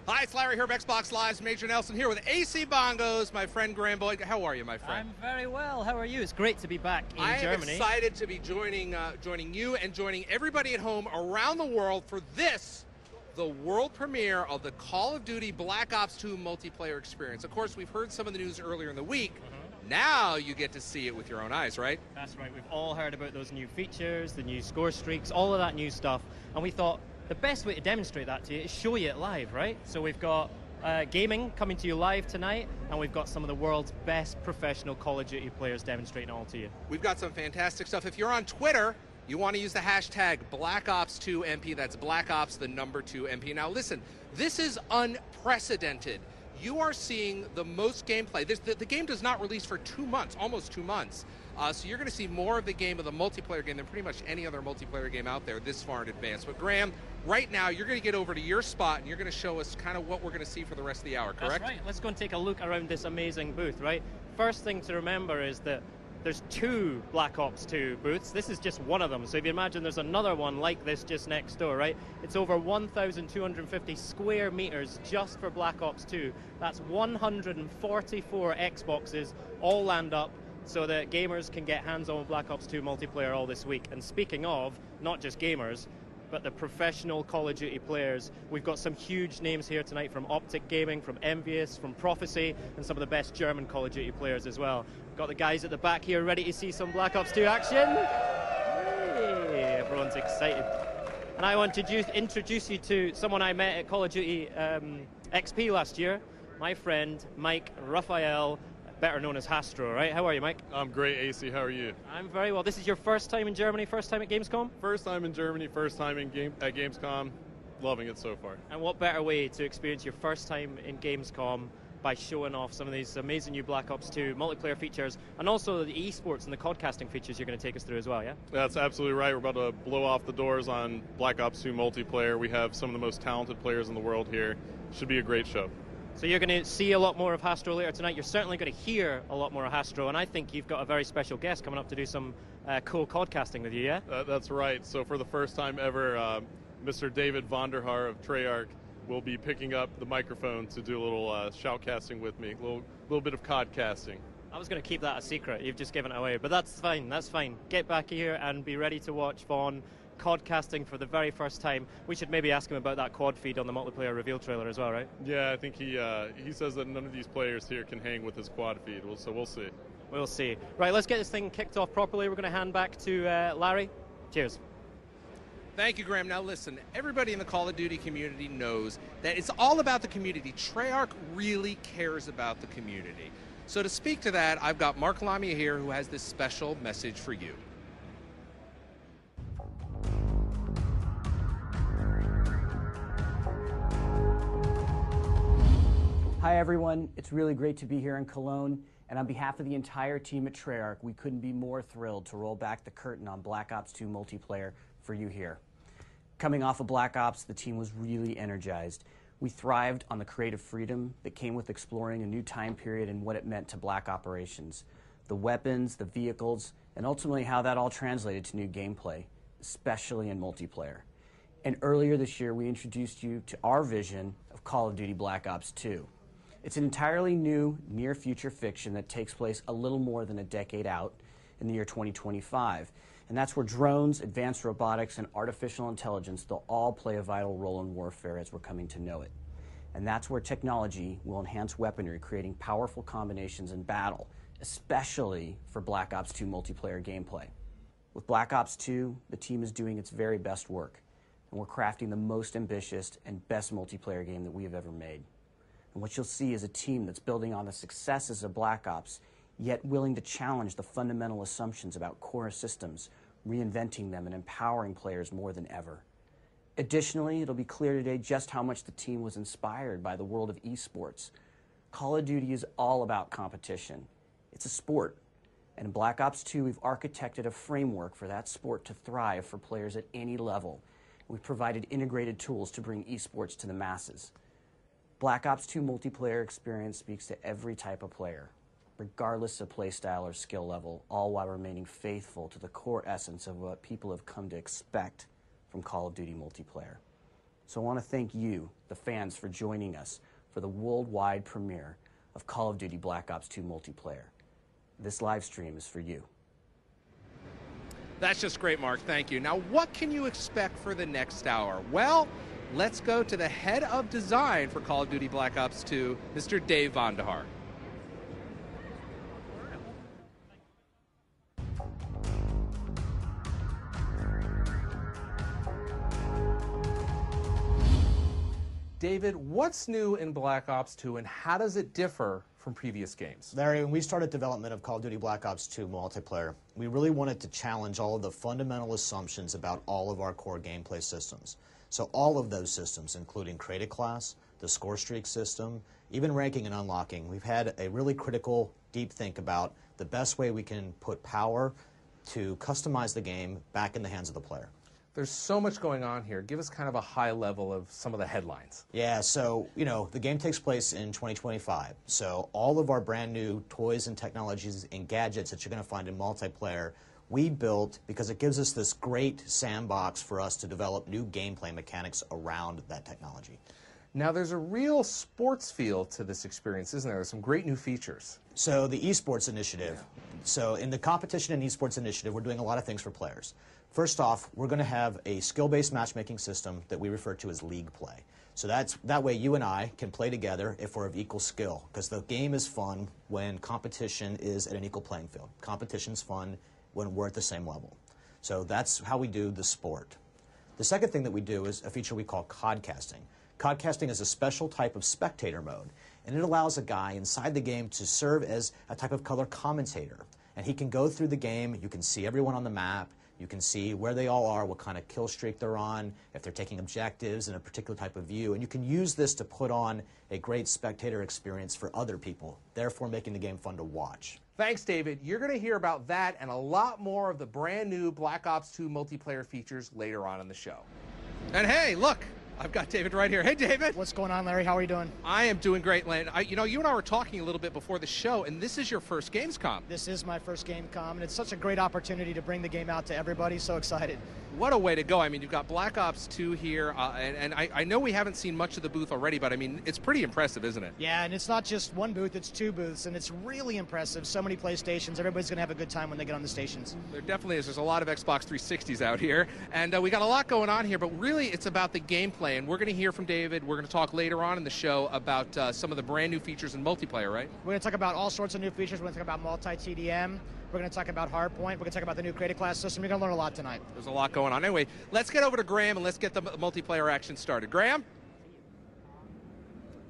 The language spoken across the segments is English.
Hi, it's Larry here of Xbox Live's Major Nelson here with AC Bongos, my friend Graham Boyd. How are you, my friend? I'm very well. How are you? It's great to be back in Germany. I am excited to be joining you and joining everybody at home around the world for this, the world premiere of the Call of Duty Black Ops 2 multiplayer experience. Of course, we've heard some of the news earlier in the week. Now you get to see it with your own eyes, right? That's right. We've all heard about those new features, the new score streaks, all of that new stuff, and we thought the best way to demonstrate that to you is show you it live, right? So we've got gaming coming to you live tonight, and we've got some of the world's best professional Call of Duty players demonstrating it all to you. We've got some fantastic stuff. If you're on Twitter, you want to use the hashtag BlackOps2MP. That's Black Ops, the number 2 MP. Now listen, this is unprecedented. You are seeing the most gameplay. The game does not release for 2 months, almost 2 months. So you're going to see more of the game, of the multiplayer game, than pretty much any other multiplayer game out there this far in advance. But Graham, right now, you're going to get over to your spot, and you're going to show us kind of what we're going to see for the rest of the hour, correct? That's right. Let's go and take a look around this amazing booth, right? First thing to remember is that there's 2 Black Ops 2 booths. This is just one of them. So if you imagine there's another one like this just next door, right? It's over 1,250 square meters just for Black Ops 2. That's 144 Xboxes all land up so that gamers can get hands-on with Black Ops 2 multiplayer all this week. And speaking of, not just gamers, but the professional Call of Duty players, we've got some huge names here tonight from Optic Gaming, from Envious, from Prophecy, and some of the best German Call of Duty players as well. Got the guys at the back here ready to see some Black Ops 2 action. Hey, everyone's excited. And I want to introduce you to someone I met at Call of Duty XP last year, my friend Mike Raphael, better known as Hastro, right? How are you, Mike? I'm great, AC. How are you? I'm very well. This is your first time in Germany, first time at Gamescom? First time in Germany, first time at Gamescom. Loving it so far. And what better way to experience your first time in Gamescom by showing off some of these amazing new Black Ops 2 multiplayer features, and also the esports and the codcasting features you're going to take us through as well, yeah? That's absolutely right. We're about to blow off the doors on Black Ops 2 multiplayer. We have some of the most talented players in the world here. Should be a great show. So you're going to see a lot more of Hastro later tonight. You're certainly going to hear a lot more of Hastro, and I think you've got a very special guest coming up to do some cool codcasting with you, yeah? That's right. So for the first time ever, Mr. David Vonderhaar of Treyarch will be picking up the microphone to do a little shoutcasting with me, a little bit of codcasting. I was going to keep that a secret. You've just given it away, but that's fine. That's fine. Get back here and be ready to watch Vaughn codcasting for the very first time. We should maybe ask him about that quad feed on the multiplayer reveal trailer as well, right? Yeah, I think he says that none of these players here can hang with his quad feed, so we'll see. We'll see. Right, let's get this thing kicked off properly. We're going to hand back to Larry. Cheers. Thank you, Graham. Now listen, everybody in the Call of Duty community knows that it's all about the community. Treyarch really cares about the community. So to speak to that, I've got Mark Lamia here who has this special message for you. Hi everyone, it's really great to be here in Cologne, and on behalf of the entire team at Treyarch, we couldn't be more thrilled to roll back the curtain on Black Ops 2 multiplayer for you here. Coming off of Black Ops, the team was really energized. We thrived on the creative freedom that came with exploring a new time period and what it meant to Black operations, the weapons, the vehicles, and ultimately how that all translated to new gameplay, especially in multiplayer. And earlier this year, we introduced you to our vision of Call of Duty Black Ops 2. It's an entirely new, near-future fiction that takes place a little more than a decade out in the year 2025. And that's where drones, advanced robotics, and artificial intelligence, they'll all play a vital role in warfare as we're coming to know it. And that's where technology will enhance weaponry, creating powerful combinations in battle, especially for Black Ops 2 multiplayer gameplay. With Black Ops 2, the team is doing its very best work, and we're crafting the most ambitious and best multiplayer game that we have ever made. And what you'll see is a team that's building on the successes of Black Ops, yet willing to challenge the fundamental assumptions about core systems, reinventing them and empowering players more than ever. Additionally, it'll be clear today just how much the team was inspired by the world of esports. Call of Duty is all about competition. It's a sport. And in Black Ops 2, we've architected a framework for that sport to thrive for players at any level. We've provided integrated tools to bring esports to the masses. Black Ops 2 multiplayer experience speaks to every type of player, regardless of playstyle or skill level, all while remaining faithful to the core essence of what people have come to expect from Call of Duty multiplayer. So I want to thank you, the fans, for joining us for the worldwide premiere of Call of Duty Black Ops 2 multiplayer. This live stream is for you. That's just great, Mark. Thank you. Now, what can you expect for the next hour? Well, let's go to the head of design for Call of Duty Black Ops 2, Mr. Dave Vonderhaar. David, what's new in Black Ops 2 and how does it differ from previous games? Larry, when we started development of Call of Duty Black Ops 2 multiplayer, we really wanted to challenge all of the fundamental assumptions about all of our core gameplay systems. So all of those systems, including Create a Class, the score streak system, even ranking and unlocking, we've had a really critical, deep think about the best way we can put power to customize the game back in the hands of the player. There's so much going on here. Give us kind of a high level of some of the headlines. Yeah, so, the game takes place in 2025. So all of our brand new toys and technologies and gadgets that you're going to find in multiplayer, we built because it gives us this great sandbox for us to develop new gameplay mechanics around that technology. Now, there's a real sports feel to this experience, isn't there? There's some great new features. So the esports initiative. So in the competition and esports initiative, we're doing a lot of things for players. First off, we're going to have a skill-based matchmaking system that we refer to as league play. So that way you and I can play together if we're of equal skill, because the game is fun when competition is at an equal playing field. Competition's fun when we're at the same level. So that's how we do the sport. The second thing that we do is a feature we call COD casting. COD casting is a special type of spectator mode, and it allows a guy inside the game to serve as a type of color commentator. And he can go through the game, you can see everyone on the map, you can see where they all are, what kind of kill streak they're on, if they're taking objectives in a particular type of view. And you can use this to put on a great spectator experience for other people, therefore making the game fun to watch. Thanks, David. You're going to hear about that and a lot more of the brand new Black Ops 2 multiplayer features later on in the show. And hey, look, I've got David right here. Hey, David. What's going on, Larry? How are you doing? I am doing great, Lane. You and I were talking a little bit before the show, and this is your first GamesCom. This is my first GamesCom, and it's such a great opportunity to bring the game out to everybody. So excited. What a way to go. I mean, you've got Black Ops 2 here, and I know we haven't seen much of the booth already, but I mean, it's pretty impressive, isn't it? Yeah, and it's not just one booth, it's two booths, and it's really impressive. So many PlayStations. Everybody's going to have a good time when they get on the stations. There definitely is. There's a lot of Xbox 360s out here, and we got a lot going on here, but really it's about the gameplay, and we're going to hear from David. We're going to talk later on in the show about some of the brand new features in multiplayer, right? We're going to talk about all sorts of new features. We're going to talk about multi-TDM. We're going to talk about Hardpoint. We're going to talk about the new Create a Class system. You're going to learn a lot tonight. There's a lot going on. Anyway, let's get over to Graham and let's get the multiplayer action started. Graham?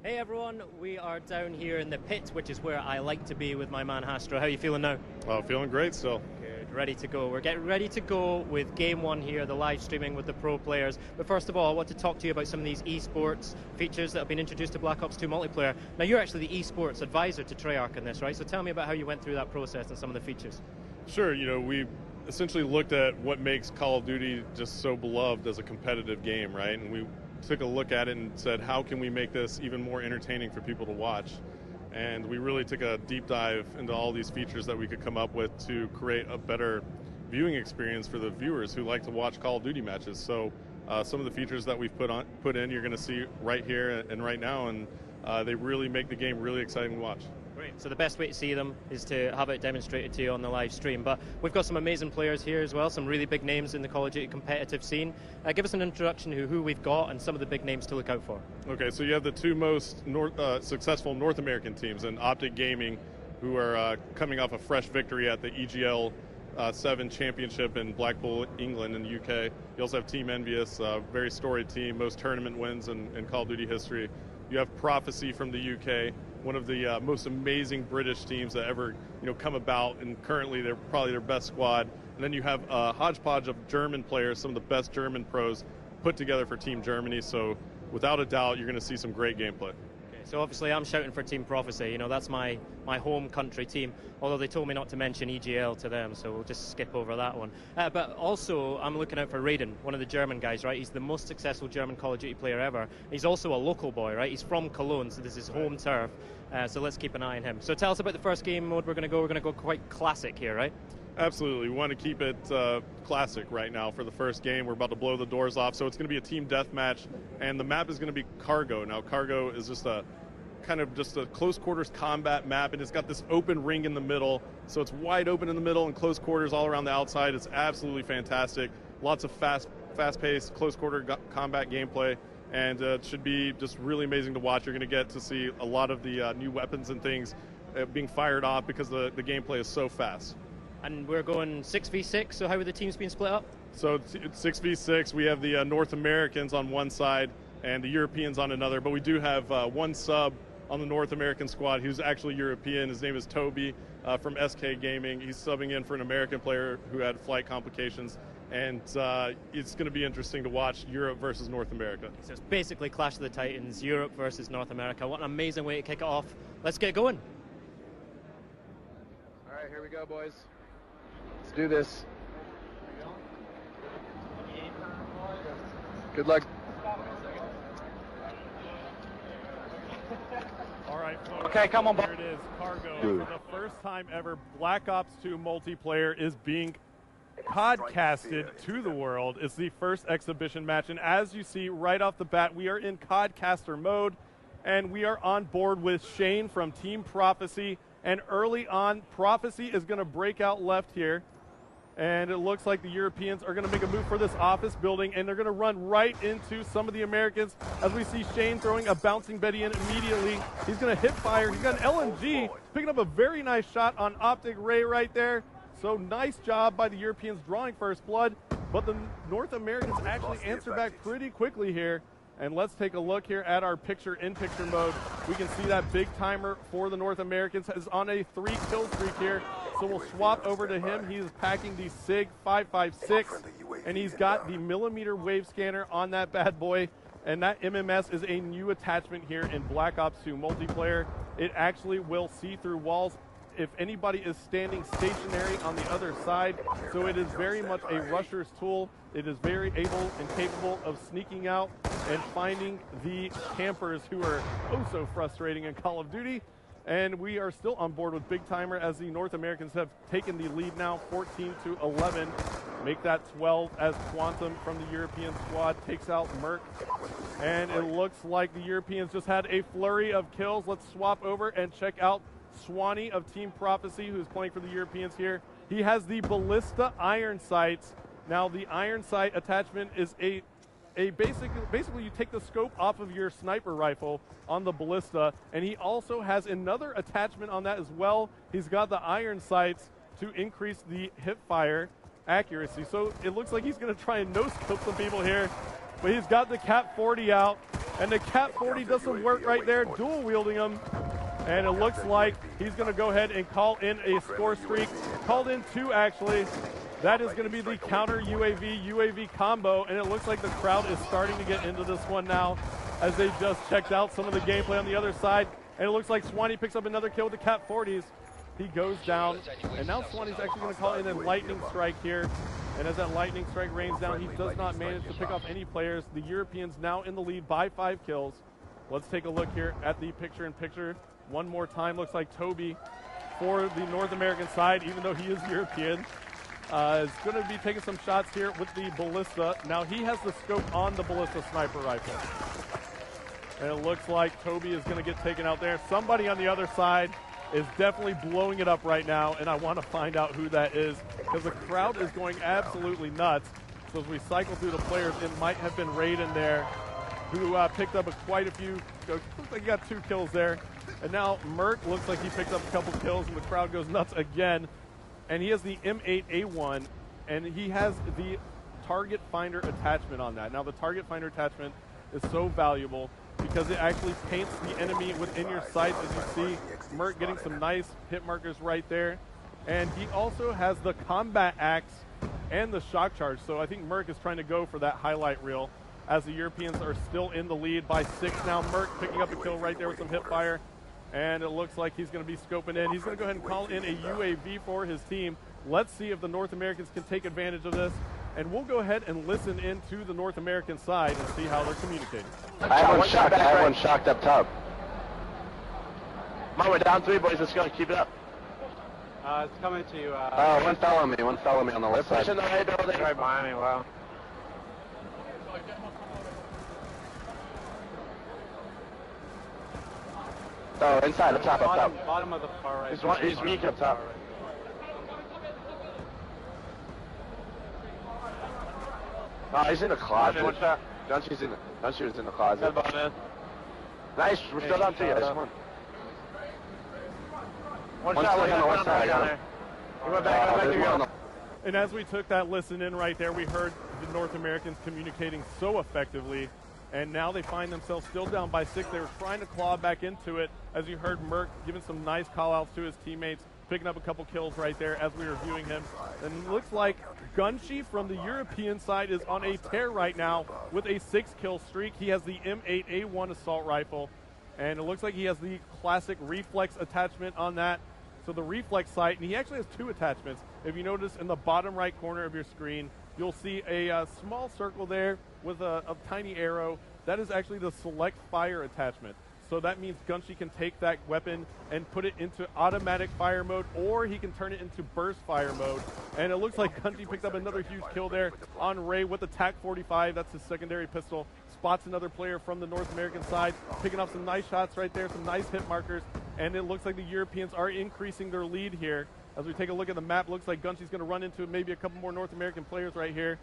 Hey everyone, we are down here in the pit, which is where I like to be with my man Hastro. How are you feeling now? Oh, feeling great still. Good, ready to go. We're getting ready to go with Game 1 here, the live streaming with the pro players. But first of all, I want to talk to you about some of these esports features that have been introduced to Black Ops 2 multiplayer. Now, you're actually the esports advisor to Treyarch in this, right? So tell me about how you went through that process and some of the features. Sure, we essentially looked at what makes Call of Duty just so beloved as a competitive game, right? And we took a look at it and said, how can we make this even more entertaining for people to watch? And we really took a deep dive into all these features that we could come up with to create a better viewing experience for the viewers who like to watch Call of Duty matches. So some of the features that we've put in, you're going to see right here and right now, and they really make the game really exciting to watch. Great. So the best way to see them is to have it demonstrated to you on the live stream. But we've got some amazing players here as well, some really big names in the Call of Duty competitive scene. Give us an introduction to who we've got and some of the big names to look out for. Okay, so you have the two most successful North American teams in Optic Gaming, who are coming off a fresh victory at the EGL 7 championship in Blackpool, England, in the UK. You also have Team Envious, a very storied team, most tournament wins in Call of Duty history. You have Prophecy from the UK, one of the most amazing British teams that ever come about, and currently they're probably their best squad. And then you have a hodgepodge of German players, some of the best German pros put together for Team Germany. So without a doubt, you're going to see some great gameplay. So obviously I'm shouting for Team Prophecy, that's my home country team, although they told me not to mention EGL to them, so we'll just skip over that one. But also I'm looking out for Raiden, one of the German guys, right? He's the most successful German Call of Duty player ever. He's also a local boy, right? He's from Cologne, so this is home turf, so let's keep an eye on him. So tell us about the first game mode we're going to go. We're going to go quite classic here, right? Absolutely. We want to keep it classic right now for the first game. We're about to blow the doors off, so it's going to be a team deathmatch, and the map is going to be Cargo. Now, Cargo is just a close quarters combat map, and it's got this open ring in the middle, so it's wide open in the middle and close quarters all around the outside. It's absolutely fantastic. Lots of fast-paced, close quarter combat gameplay, and it should be just really amazing to watch. You're going to get to see a lot of the new weapons and things being fired off because the gameplay is so fast. And we're going 6v6, so how are the teams being split up? So it's 6v6. We have the North Americans on one side and the Europeans on another, but we do have one sub on the North American squad who's actually European. His name is Toby from SK Gaming. He's subbing in for an American player who had flight complications, and it's going to be interesting to watch Europe versus North America. So it's basically Clash of the Titans, Europe versus North America. What an amazing way to kick it off. Let's get going. All right, here we go, boys. Let's do this. Good luck. All right, folks. Okay, come on. Here it is, Cargo. For the first time ever, Black Ops 2 multiplayer is being podcasted to the world. It's the first exhibition match, and as you see right off the bat, we are in CODcaster mode, and we are on board with Shane from Team Prophecy. And early on, Prophecy is going to break out left here. And it looks like the Europeans are going to make a move for this office building, and they're going to run right into some of the Americans as we see Shane throwing a bouncing Betty in immediately. He's going to hit fire. He's got an LMG, picking up a very nice shot on Optic Ray right there. So nice job by the Europeans drawing first blood, but the North Americans actually answer back pretty quickly here. And let's take a look here at our picture-in-picture mode. We can see that big timer for the North Americans is on a 3-kill streak here. So we'll swap over to him. He's packing the SIG 556, and he's got the millimeter wave scanner on that bad boy. And that MMS is a new attachment here in Black Ops 2 multiplayer. It actually will see through walls if anybody is standing stationary on the other side. So it is very much a rusher's tool. It is very able and capable of sneaking out and finding the campers who are oh so frustrating in Call of Duty. And we are still on board with Big Timer as the North Americans have taken the lead now, 14-11. Make that 12 as Quantum from the European squad takes out Merc. And it looks like the Europeans just had a flurry of kills. Let's swap over and check out Swanee of Team Prophecy, who's playing for the Europeans here. He has the Ballista iron sights. Now the iron sight attachment is basically you take the scope off of your sniper rifle on the Ballista, and he also has another attachment on that as well. He's got the iron sights to increase the hip fire accuracy. So it looks like he's going to try and no-scope some people here, but he's got the Cap 40 out, and the Cap 40 does some work right there, dual wielding him. And it looks like he's going to go ahead and call in a score streak. Called in 2, actually. That is going to be the counter UAV combo, and it looks like the crowd is starting to get into this one now as they just checked out some of the gameplay on the other side. And it looks like Swanee picks up another kill with the Cap 40s. He goes down, and now Swanee's actually going to call in a lightning strike here. And as that lightning strike rains down, he does not manage to pick off any players. The Europeans now in the lead by 5 kills. Let's take a look here at the picture-in-picture. One more time, looks like Toby for the North American side, even though he is European, is going to be taking some shots here with the Ballista. Now he has the scope on the Ballista sniper rifle. And it looks like Toby is going to get taken out there. Somebody on the other side is definitely blowing it up right now, and I want to find out who that is because the crowd is going absolutely nuts. So as we cycle through the players, it might have been Raiden there who picked up quite a few. Looks like he got 2 kills there. And now Merc looks like he picked up a couple kills, and the crowd goes nuts again. And he has the M8A1, and he has the target finder attachment on that. Now the target finder attachment is so valuable because it actually paints the enemy within your sights, as you see Merc getting some nice hit markers right there. And he also has the combat axe and the shock charge. So I think Merc is trying to go for that highlight reel as the Europeans are still in the lead by 6 now. Merc picking up a kill right there with some hip fire. And it looks like he's going to be scoping in. He's going to go ahead and call in a UAV for his team. Let's see if the North Americans can take advantage of this. And we'll go ahead and listen into the North American side and see how they're communicating. I have one shocked up top. Come on, we're down 3, boys. Let's go. Keep it up. It's coming to you. One follow me on the left side. Pushing the right building. Right behind me, wow. Oh, inside, up top. Bottom of the far right. He's weak up top. Oh, he's in the closet. One shot. Gunshy's in the closet. Good ball, man. Nice, we're still down to you. Come on. One shot, on the west side. I got him. He went back to you. And as we took that listen in right there, we heard the North Americans communicating so effectively, and now they find themselves still down by 6. They were trying to claw back into it, as you heard Merck giving some nice call-outs to his teammates, picking up a couple kills right there as we were viewing him. And it looks like Gunshy from the European side is on a tear right now with a 6-kill streak. He has the M8A1 assault rifle, and it looks like he has the classic reflex attachment on that. So the reflex sight, and he actually has 2 attachments. If you notice in the bottom right corner of your screen, you'll see a small circle there with a tiny arrow. That is actually the select fire attachment. So that means Gunshy can take that weapon and put it into automatic fire mode, or he can turn it into burst fire mode. And it looks like Gunshy picked up another huge kill there on Ray with the TAC-45. That's his secondary pistol. Spots another player from the North American side, picking up some nice shots right there, some nice hit markers. And it looks like the Europeans are increasing their lead here. As we take a look at the map, looks like Gunshy's going to run into maybe a couple more North American players right here.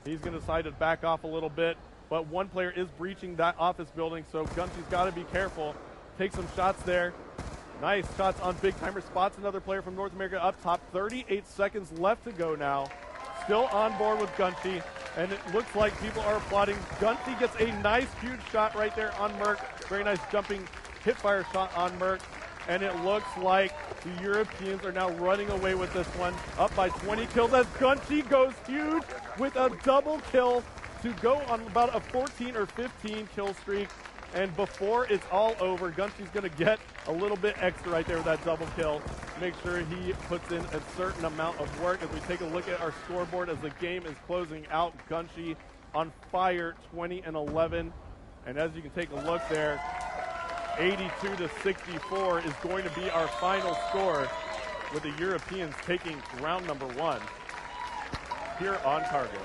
He's going to decide to back off a little bit. But one player is breaching that office building, so Gunshy's got to be careful. Take some shots there. Nice shots on Big Timer. Spots another player from North America up top. 38 seconds left to go now. Still on board with Gunshy, and it looks like people are applauding. Gunshy gets a nice, huge shot right there on Merck. Very nice jumping hip-fire shot on Merck. And it looks like the Europeans are now running away with this one. Up by 20 kills as Gunshy goes huge with a double kill to go on about a 14 or 15 kill streak. And before it's all over, Gunshy's going to get a little bit extra right there with that double kill. Make sure he puts in a certain amount of work. As we take a look at our scoreboard as the game is closing out, Gunshy on fire, 20-11. And as you can take a look there, 82-64 is going to be our final score, with the Europeans taking round number 1 here on Cargo.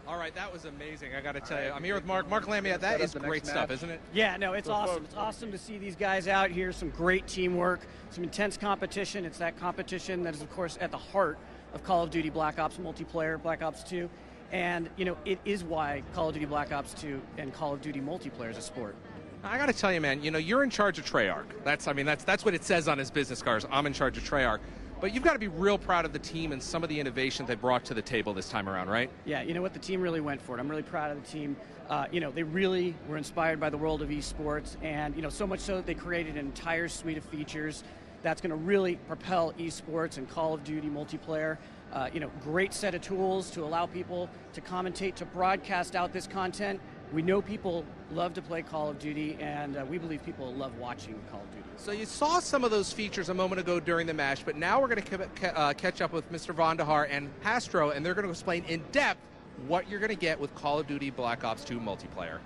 All right, that was amazing. I got to tell you, I'm here with Mark. Mark Lamia, that is great stuff, isn't it? Yeah, no, it's awesome. It's awesome to see these guys out here, some great teamwork, some intense competition. It's that competition that is, of course, at the heart of Call of Duty Black Ops multiplayer, Black Ops 2. And, you know, it is why Call of Duty Black Ops 2 and Call of Duty multiplayer is a sport. I got to tell you, man, you know, you're in charge of Treyarch. That's what it says on his business cards. I'm in charge of Treyarch. But you've got to be real proud of the team and some of the innovation they brought to the table this time around, right? Yeah, you know what? The team really went for it. I'm really proud of the team. You know, they really were inspired by the world of esports, and, you know, so much so that they created an entire suite of features that's going to really propel esports and Call of Duty multiplayer. You know, great set of tools to allow people to commentate, to broadcast out this content. We know people love to play Call of Duty, and we believe people love watching Call of Duty. So you saw some of those features a moment ago during the match, but now we're going to catch up with Mr. Vandahar and Hastro, and they're going to explain in depth what you're going to get with Call of Duty Black Ops 2 multiplayer.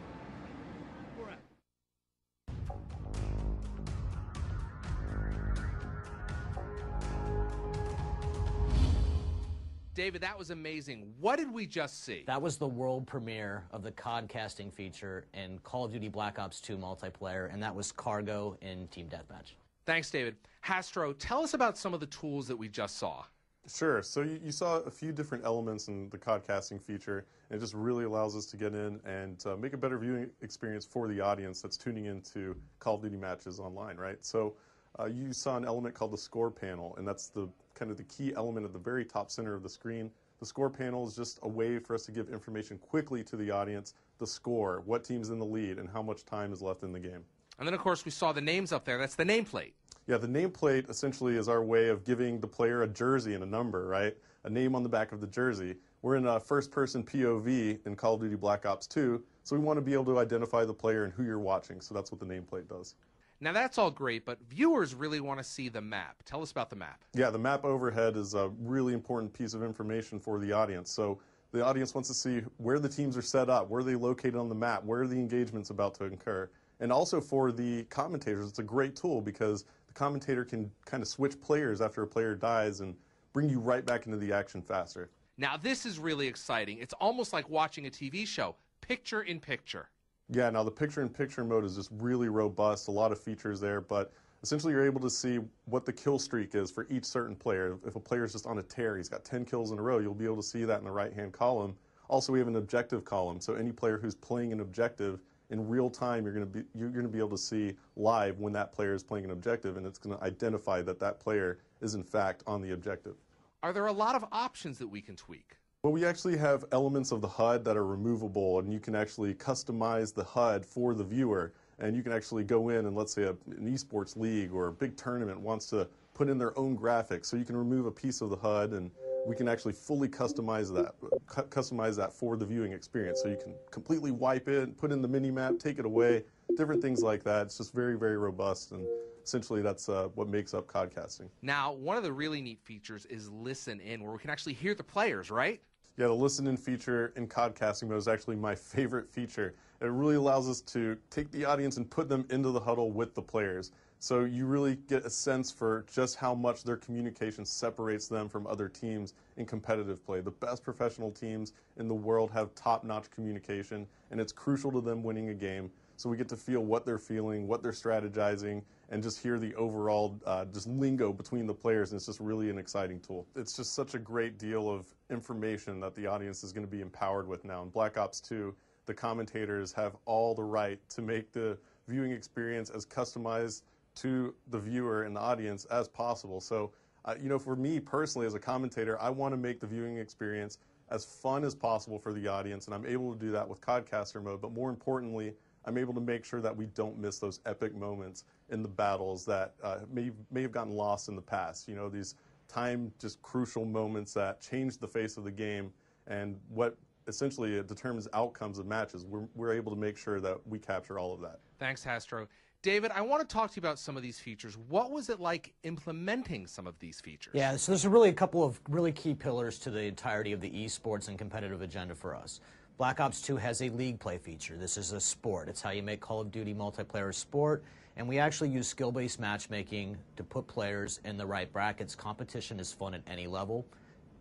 David, that was amazing. What did we just see? That was the world premiere of the COD casting feature in Call of Duty Black Ops 2 multiplayer, and that was Cargo in Team Deathmatch. Thanks, David. Hastro, tell us about some of the tools that we just saw. Sure. So you saw a few different elements in the COD casting feature, and it just really allows us to get in and make a better viewing experience for the audience that's tuning into Call of Duty matches online, right? So you saw an element called the score panel, and that's the kind of the key element at the very top center of the screen. The score panel is just a way for us to give information quickly to the audience, the score, what team's in the lead, and how much time is left in the game. And then, of course, we saw the names up there. That's the nameplate. Yeah, the nameplate essentially is our way of giving the player a jersey and a number, right? A name on the back of the jersey. We're in a first-person POV in Call of Duty Black Ops 2, so we want to be able to identify the player and who you're watching, so that's what the nameplate does. Now, that's all great, but viewers really want to see the map. Tell us about the map. Yeah, the map overhead is a really important piece of information for the audience. So The audience wants to see where the teams are set up, where they're located on the map, where the engagement's about to occur. And also for the commentators, it's a great tool because the commentator can kind of switch players after a player dies and bring you right back into the action faster. Now, this is really exciting. It's almost like watching a TV show, picture in picture. Yeah, now the picture-in-picture mode is just really robust, a lot of features there, but essentially you're able to see what the kill streak is for each certain player. If a player is just on a tear, he's got 10 kills in a row, you'll be able to see that in the right-hand column. Also, we have an objective column, so any player who's playing an objective in real time, you're going to be able to see live when that player is playing an objective, and it's going to identify that that player is in fact on the objective. Are there a lot of options that we can tweak? Well, we actually have elements of the HUD that are removable, and you can actually customize the HUD for the viewer. And you can actually go in and, let's say an esports league or a big tournament wants to put in their own graphics, so you can remove a piece of the HUD and we can actually fully customize that for the viewing experience. So you can completely wipe it, put in the mini-map, take it away, different things like that. It's just very, very robust, and essentially that's what makes up codcasting. Now, one of the really neat features is Listen In, where we can actually hear the players, right? Yeah, the Listen In feature in codcasting mode is actually my favorite feature. It really allows us to take the audience and put them into the huddle with the players. So you really get a sense for just how much their communication separates them from other teams in competitive play. The best professional teams in the world have top-notch communication, and it's crucial to them winning a game. So we get to feel what they're feeling, what they're strategizing, and just hear the overall just lingo between the players, and it's just really an exciting tool. It's just such a great deal of information that the audience is going to be empowered with now. In Black Ops 2, the commentators have all the right to make the viewing experience as customized to the viewer and the audience as possible. So, you know, for me personally as a commentator, I want to make the viewing experience as fun as possible for the audience, and I'm able to do that with Codcaster mode, but more importantly, I'm able to make sure that we don't miss those epic moments in the battles that may have gotten lost in the past. You know, these just crucial moments that change the face of the game, and what essentially it determines outcomes of matches. We're able to make sure that we capture all of that. Thanks, Hastro. David, I want to talk to you about some of these features. What was it like implementing some of these features? Yeah, so there's really a couple of really key pillars to the entirety of the esports and competitive agenda for us. Black Ops 2 has a league play feature. This is a sport. It's how you make Call of Duty multiplayer a sport, and we actually use skill-based matchmaking to put players in the right brackets. Competition is fun at any level,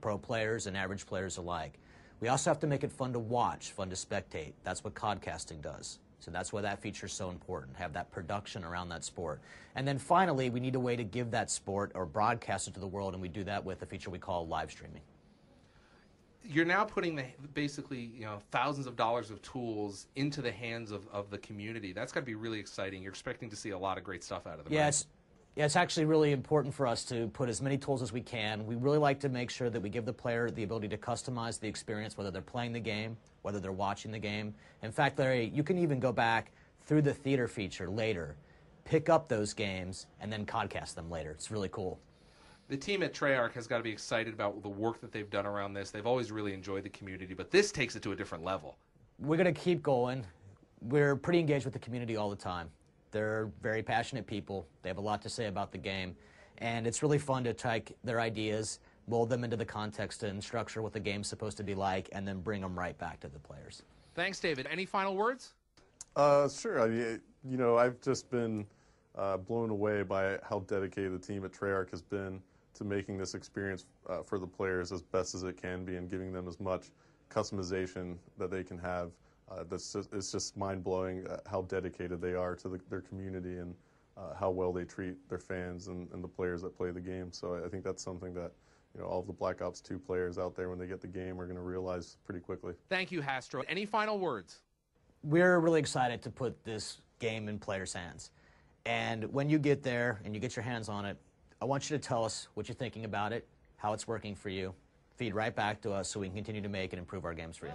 pro players and average players alike. We also have to make it fun to watch, fun to spectate. That's what codcasting does. So that's why that feature is so important, have that production around that sport. And then finally, we need a way to give that sport or broadcast it to the world, and we do that with a feature we call live streaming. You're now putting basically, you know, thousands of dollars of tools into the hands of the community. That's got to be really exciting. You're expecting to see a lot of great stuff out of them. Yes. Yeah, it's actually really important for us to put as many tools as we can. We really like to make sure that we give the player the ability to customize the experience, whether they're playing the game, whether they're watching the game. In fact, Larry, you can even go back through the theater feature later, pick up those games, and then codcast them later. It's really cool. The team at Treyarch has got to be excited about the work that they've done around this. They've always really enjoyed the community, but this takes it to a different level. We're going to keep going. We're pretty engaged with the community all the time. They're very passionate people. They have a lot to say about the game, and it's really fun to take their ideas, mold them into the context and structure what the game's supposed to be like, and then bring them right back to the players. Thanks, David. Any final words? Sure. I mean, you know, I've just been blown away by how dedicated the team at Treyarch has been to making this experience for the players as best as it can be and giving them as much customization that they can have. It's just mind-blowing how dedicated they are to their community and how well they treat their fans and the players that play the game. So I think that's something that, you know, all of the Black Ops 2 players out there, when they get the game, are going to realize pretty quickly. Thank you, Hastro. Any final words? We're really excited to put this game in players' hands. And when you get there and you get your hands on it, I want you to tell us what you're thinking about it, how it's working for you. Feed right back to us so we can continue to make and improve our games for you.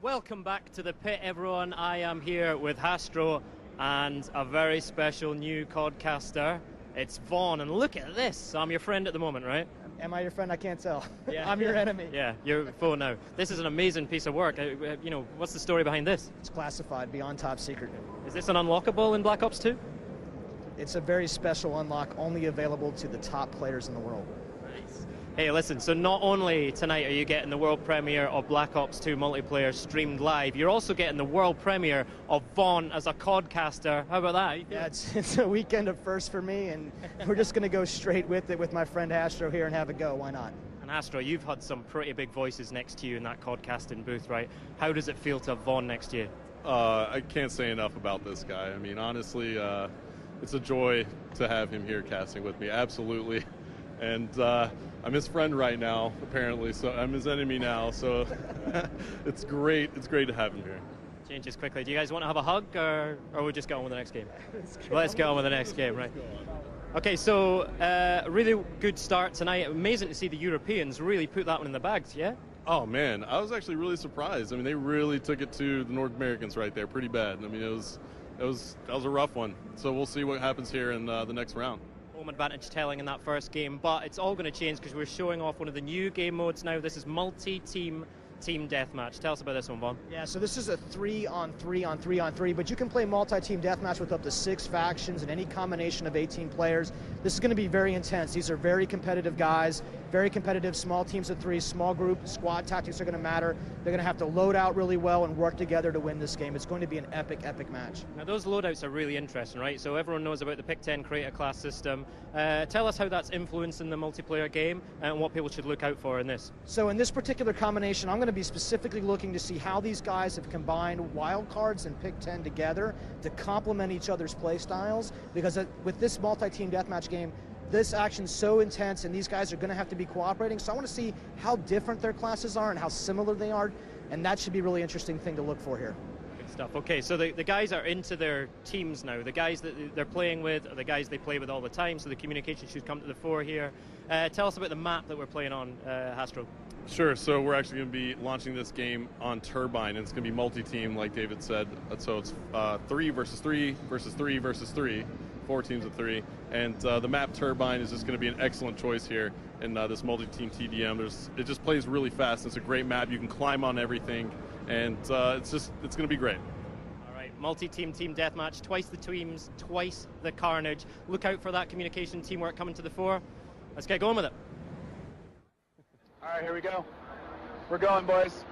Welcome back to the pit, everyone. I am here with Hastro and a very special new codcaster. It's Vaughn, and look at this. I'm your friend at the moment, right? Am I your friend? I can't tell. Yeah. I'm your enemy. Yeah, you're foe now. This is an amazing piece of work. You know, what's the story behind this? It's classified beyond top secret. Is this an unlockable in Black Ops 2? It's a very special unlock, only available to the top players in the world. Nice. Hey, listen, so not only tonight are you getting the world premiere of Black Ops 2 multiplayer streamed live, you're also getting the world premiere of Vaughn as a COD-caster. How about that? Yeah, it's a weekend of first for me, and we're just going to go straight with it with my friend Astro here and have a go. Why not? And Astro, you've had some pretty big voices next to you in that COD casting booth, right? How does it feel to have Vaughn next to you? I can't say enough about this guy. I mean, honestly, it's a joy to have him here casting with me, absolutely. And I'm his friend right now, apparently, so I'm his enemy now, so it's great. It's great to have him here. Changes quickly. Do you guys want to have a hug, or we just get on with the next game? Let's get on with the next game, right? Okay, so really good start tonight. Amazing to see the Europeans really put that one in the bags, yeah? Oh man, I was actually really surprised. I mean, they really took it to the North Americans right there, pretty bad. I mean, that was a rough one. So we'll see what happens here in the next round. Home advantage telling in that first game, but it's all going to change because we're showing off one of the new game modes now. This is multi-team team deathmatch. Tell us about this one, Vaughn. Yeah, so this is a 3-on-3-on-3-on-3, but you can play multi-team deathmatch with up to 6 factions and any combination of 18 players. This is going to be very intense. These are very competitive guys, very competitive small teams of 3, small group, squad tactics are going to matter. They're going to have to load out really well and work together to win this game. It's going to be an epic, epic match. Now those loadouts are really interesting, right? So everyone knows about the Pick 10 creator class system. Tell us how that's influencing the multiplayer game and what people should look out for in this. So in this particular combination, I'm going to be specifically looking to see how these guys have combined wild cards and Pick 10 together to complement each other's play styles, because with this multi-team deathmatch game, this action's so intense and these guys are going to have to be cooperating, so I want to see how different their classes are and how similar they are, and that should be a really interesting thing to look for here. Good stuff. Okay, so the guys are into their teams now. The guys that they're playing with are the guys they play with all the time, so the communication should come to the fore here. Tell us about the map that we're playing on, Hastro. Sure, so we're actually going to be launching this game on Turbine, and it's going to be multi-team, like David said. So it's 3 versus 3 versus 3 versus 3, 4 teams of 3. And the map Turbine is just going to be an excellent choice here in this multi-team TDM. It just plays really fast. It's a great map. You can climb on everything, and it's going to be great. All right, multi-team team deathmatch, twice the teams, twice the carnage. Look out for that communication teamwork coming to the fore. Let's get going with it. All right, here we go. We're going, boys.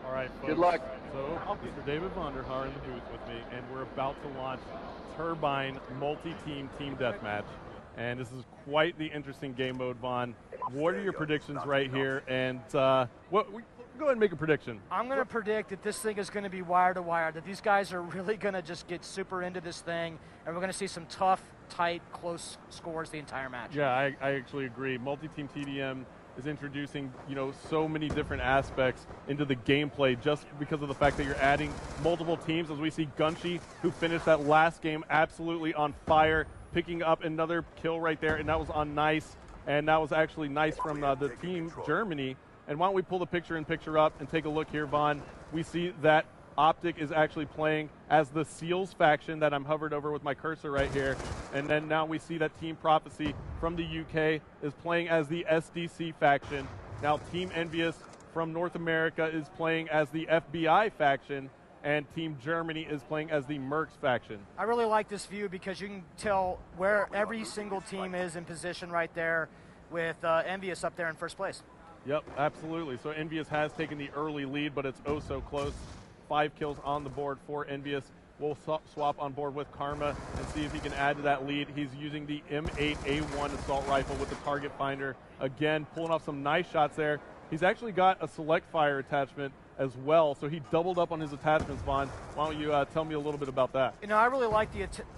All right, folks. Good luck. So, Mr. David Vonderhaar in the booth with me, and we're about to launch Turbine multi-team team deathmatch. And this is quite the interesting game mode, Vaughn. What are your predictions right here? And go ahead and make a prediction. I'm going to predict that this thing is going to be wire to wire, that these guys are really going to just get super into this thing, and we're going to see some tough, tight, close scores the entire match. Yeah, I actually agree. Multi-team TDM is introducing, so many different aspects into the gameplay just because of the fact that you're adding multiple teams, as we see Gunshi, who finished that last game absolutely on fire, picking up another kill right there, and that was on Nice, and that was actually nice from the team Germany. And why don't we pull the picture up and take a look here, Vaughn. We see that Optic is actually playing as the Seals faction that I'm hovered over with my cursor right here. And then now we see that Team Prophecy from the UK is playing as the SDC faction. Now Team Envious from North America is playing as the FBI faction, and Team Germany is playing as the Mercs faction. I really like this view because you can tell where every single team is in position right there, with Envious up there in first place. Yep, absolutely. So Envious has taken the early lead, but it's oh so close. 5 kills on the board for Envious. We'll swap on board with Karma and see if he can add to that lead. He's using the M8A1 assault rifle with the target finder. Again, pulling off some nice shots there. He's actually got a select fire attachment as well, so he doubled up on his attachments, Vaughn. Why don't you tell me a little bit about that? I really like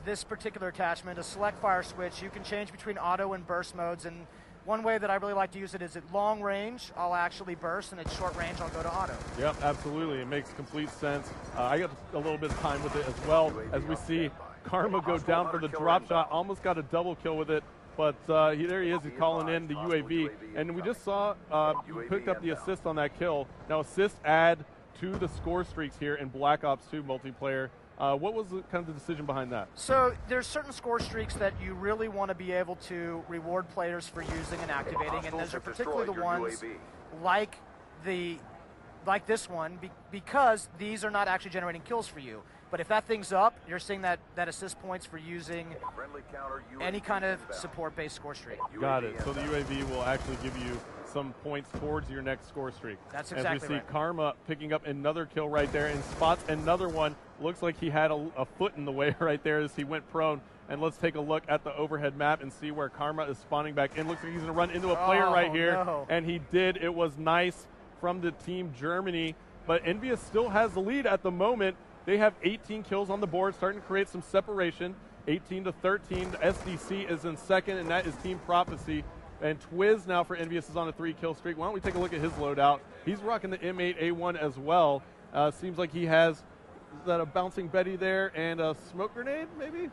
this particular attachment, a select fire switch. You can change between auto and burst modes, and one way that I really like to use it is at long range, I'll actually burst, and at short range, I'll go to auto. Yep, absolutely. It makes complete sense. I got a little bit of time with it as well, as we see Karma go down for the drop shot, almost got a double kill with it, but there he is, he's calling in the UAV, and we just saw he picked up the assist on that kill. Now assists add to the score streaks here in Black Ops 2 multiplayer. What was kind of the decision behind that? So there's certain score streaks that you really want to be able to reward players for using and activating, and those are particularly the ones like this one, because these are not actually generating kills for you. But if that thing's up, you're seeing that assist points for using any kind of support-based score streak. Got it. So the UAV will actually give you some points towards your next score streak. That's exactly As we see right. Karma picking up another kill right there and spots another one. Looks like he had a foot in the way right there as he went prone. And let's take a look at the overhead map and see where Karma is spawning back in. Looks like he's going to run into a player right here. No. And he did. It was nice from the team Germany. But Envious still has the lead at the moment. They have 18 kills on the board, starting to create some separation. 18-13. The SDC is in second, and that is Team Prophecy. And Twiz now for Envious is on a 3-kill streak. Why don't we take a look at his loadout? He's rocking the M8A1 as well. Seems like he has, is that a bouncing Betty there and a smoke grenade maybe?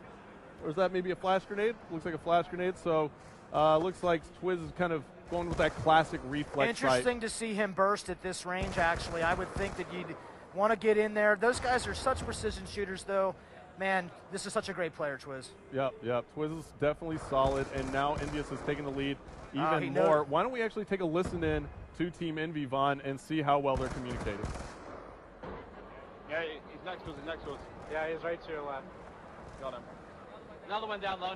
Or is that maybe a flash grenade? Looks like a flash grenade. So looks like Twiz is kind of going with that classic reflex sight. Interesting to see him burst at this range, actually. I would think that you'd want to get in there. Those guys are such precision shooters, though. Man, this is such a great player, Twiz. Yep. Twiz is definitely solid, and now Envious is taking the lead even knows. more. Why don't we actually take a listen in to Team Envy, Vaughn, and see how well they're communicating. Yeah, he's next to us, Yeah, he's right to your left. Got him. Another one down low,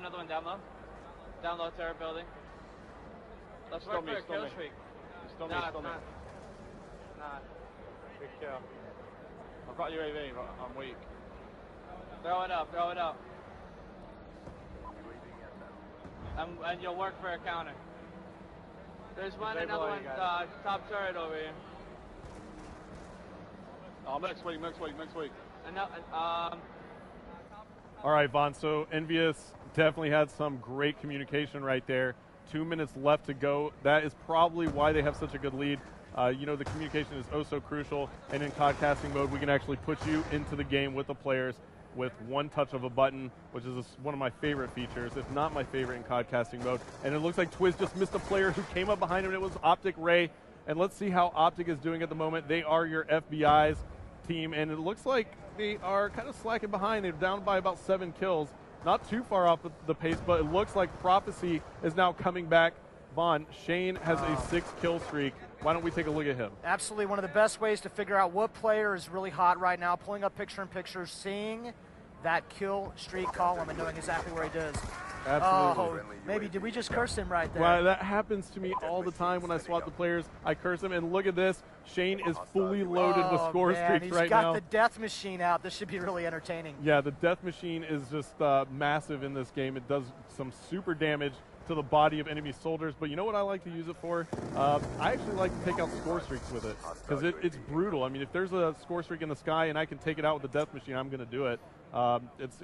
Down low, terror building. Let's work for a kill streak. Still me. Nah. Good kill. I've got UAV, but I'm weak. Throw it up. And you'll work for a counter. There's another one, top turret over here. Oh, next week. All right, Vaughn, so Envious definitely had some great communication right there. 2 minutes left to go. That is probably why they have such a good lead. The communication is oh so crucial, and in COD casting mode, we can actually put you into the game with the players with one touch of a button, which is one of my favorite features, if not my favorite in COD casting mode. And it looks like Twiz just missed a player who came up behind him, and it was Optic Ray. And let's see how Optic is doing at the moment. They are your FBI's team, and it looks like they are kind of slacking behind. They're down by about 7 kills. Not too far off the pace, but it looks like Prophecy is now coming back. Vaughn, Shane has a 6-kill streak. Why don't we take a look at him? Absolutely one of the best ways to figure out what player is really hot right now, pulling up picture-in-picture, seeing that kill streak column and knowing exactly where he does. Absolutely. Oh, maybe did we just curse him right there? Well, that happens to me all the time when I swap the players. I curse him, and look at this. Shane is fully loaded with score streaks right now. He's got the death machine out. This should be really entertaining. Yeah, the death machine is just massive in this game. It does some super damage to the body of enemy soldiers, but you know what I like to use it for? I actually like to take out score streaks with it, because it's brutal. I mean, if there's a score streak in the sky and I can take it out with the death machine, I'm going to do it.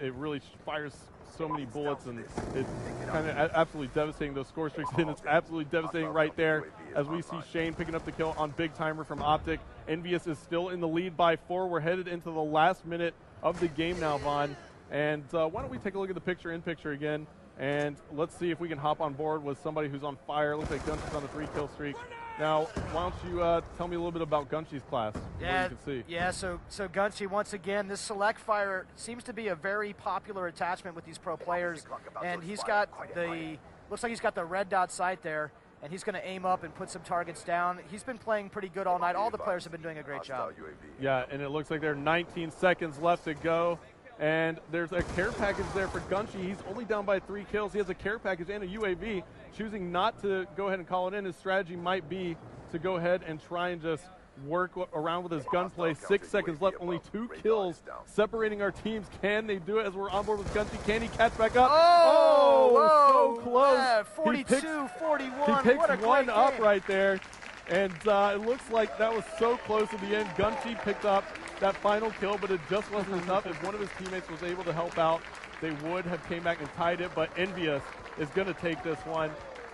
It really fires so many bullets, and it's kind of absolutely devastating, those score streaks, and it's absolutely devastating right there as we see Shane picking up the kill on Big Timer from Optic. Envious is still in the lead by 4. We're headed into the last minute of the game now, Vaughn, and why don't we take a look at the picture-in-picture again, and let's see if we can hop on board with somebody who's on fire. Looks like Gunshy's on a 3-kill streak. Now, why don't you tell me a little bit about Gunshy's class? Yeah, you can see. Yeah. So Gunshy, once again, this select fire seems to be a very popular attachment with these pro players, and he's got looks like he's got the red dot sight there, and he's going to aim up and put some targets down. He's been playing pretty good all night. All the players have been doing a great job. Yeah, and it looks like there are 19 seconds left to go. And there's a care package there for Gunshy. He's only down by 3 kills. He has a care package and a UAV. Choosing not to go ahead and call it in, his strategy might be to go ahead and try and just work around with his gunplay. 6 seconds left, only 2 kills separating our teams. Can they do it as we're on board with Gunshy? Can he catch back up? Oh, so close. Yeah, 42-41. He picks what a one great up game. right there. And it looks like that was so close at the end. Gunshy picked up that final kill, but it just wasn't enough. If one of his teammates was able to help out, they would have came back and tied it, but Envious is going to take this one.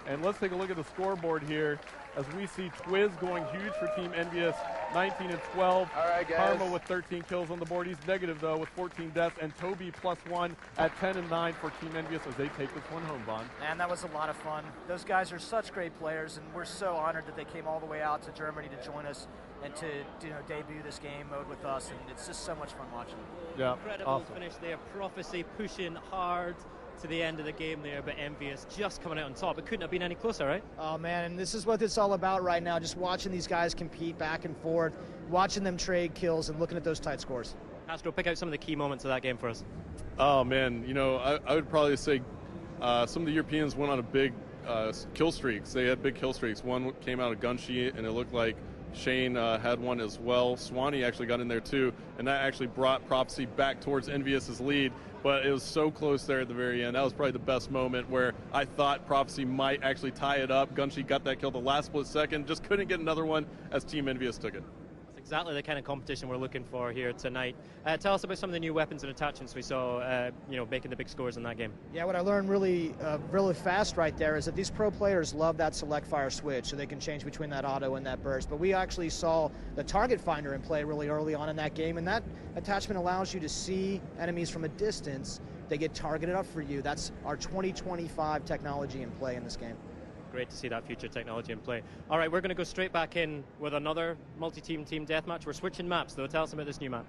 And let's take a look at the scoreboard here as we see Twiz going huge for Team Envious, 19 and 12. All right, guys. Karma with 13 kills on the board. He's negative, though, with 14 deaths. And Toby +1 at 10 and 9 for Team Envious as they take this one home, Vaughn. And that was a lot of fun. Those guys are such great players, and we're so honored that they came all the way out to Germany to join us and to debut this game mode with us. And it's just so much fun watching. Yeah, Incredible awesome. finish there. Prophecy pushing hard to the end of the game there, but Envious just coming out on top. It couldn't have been any closer, right? Oh man, and this is what it's all about right now, just watching these guys compete back and forth, watching them trade kills and looking at those tight scores. Astro, pick out some of the key moments of that game for us. Oh man, you know, I would probably say some of the Europeans went on a big kill streaks. They had big kill streaks. One came out of Gunshi, and it looked like Shane had one as well. Swanee actually got in there too, and that actually brought Prophecy back towards Envious's lead. But it was so close there at the very end. That was probably the best moment where I thought Prophecy might actually tie it up. Gunshi got that kill the last split second, just couldn't get another one as Team Envious took it. That's exactly the kind of competition we're looking for here tonight. Tell us about some of the new weapons and attachments we saw, making the big scores in that game. Yeah, what I learned really fast right there is that these pro players love that select fire switch, so they can change between that auto and that burst. But we actually saw the target finder in play really early on in that game, and that attachment allows you to see enemies from a distance. They get targeted up for you. That's our 2025 technology in play in this game. Great to see that future technology in play. All right, we're going to go straight back in with another multi-team team deathmatch. We're switching maps, though. Tell us about this new map.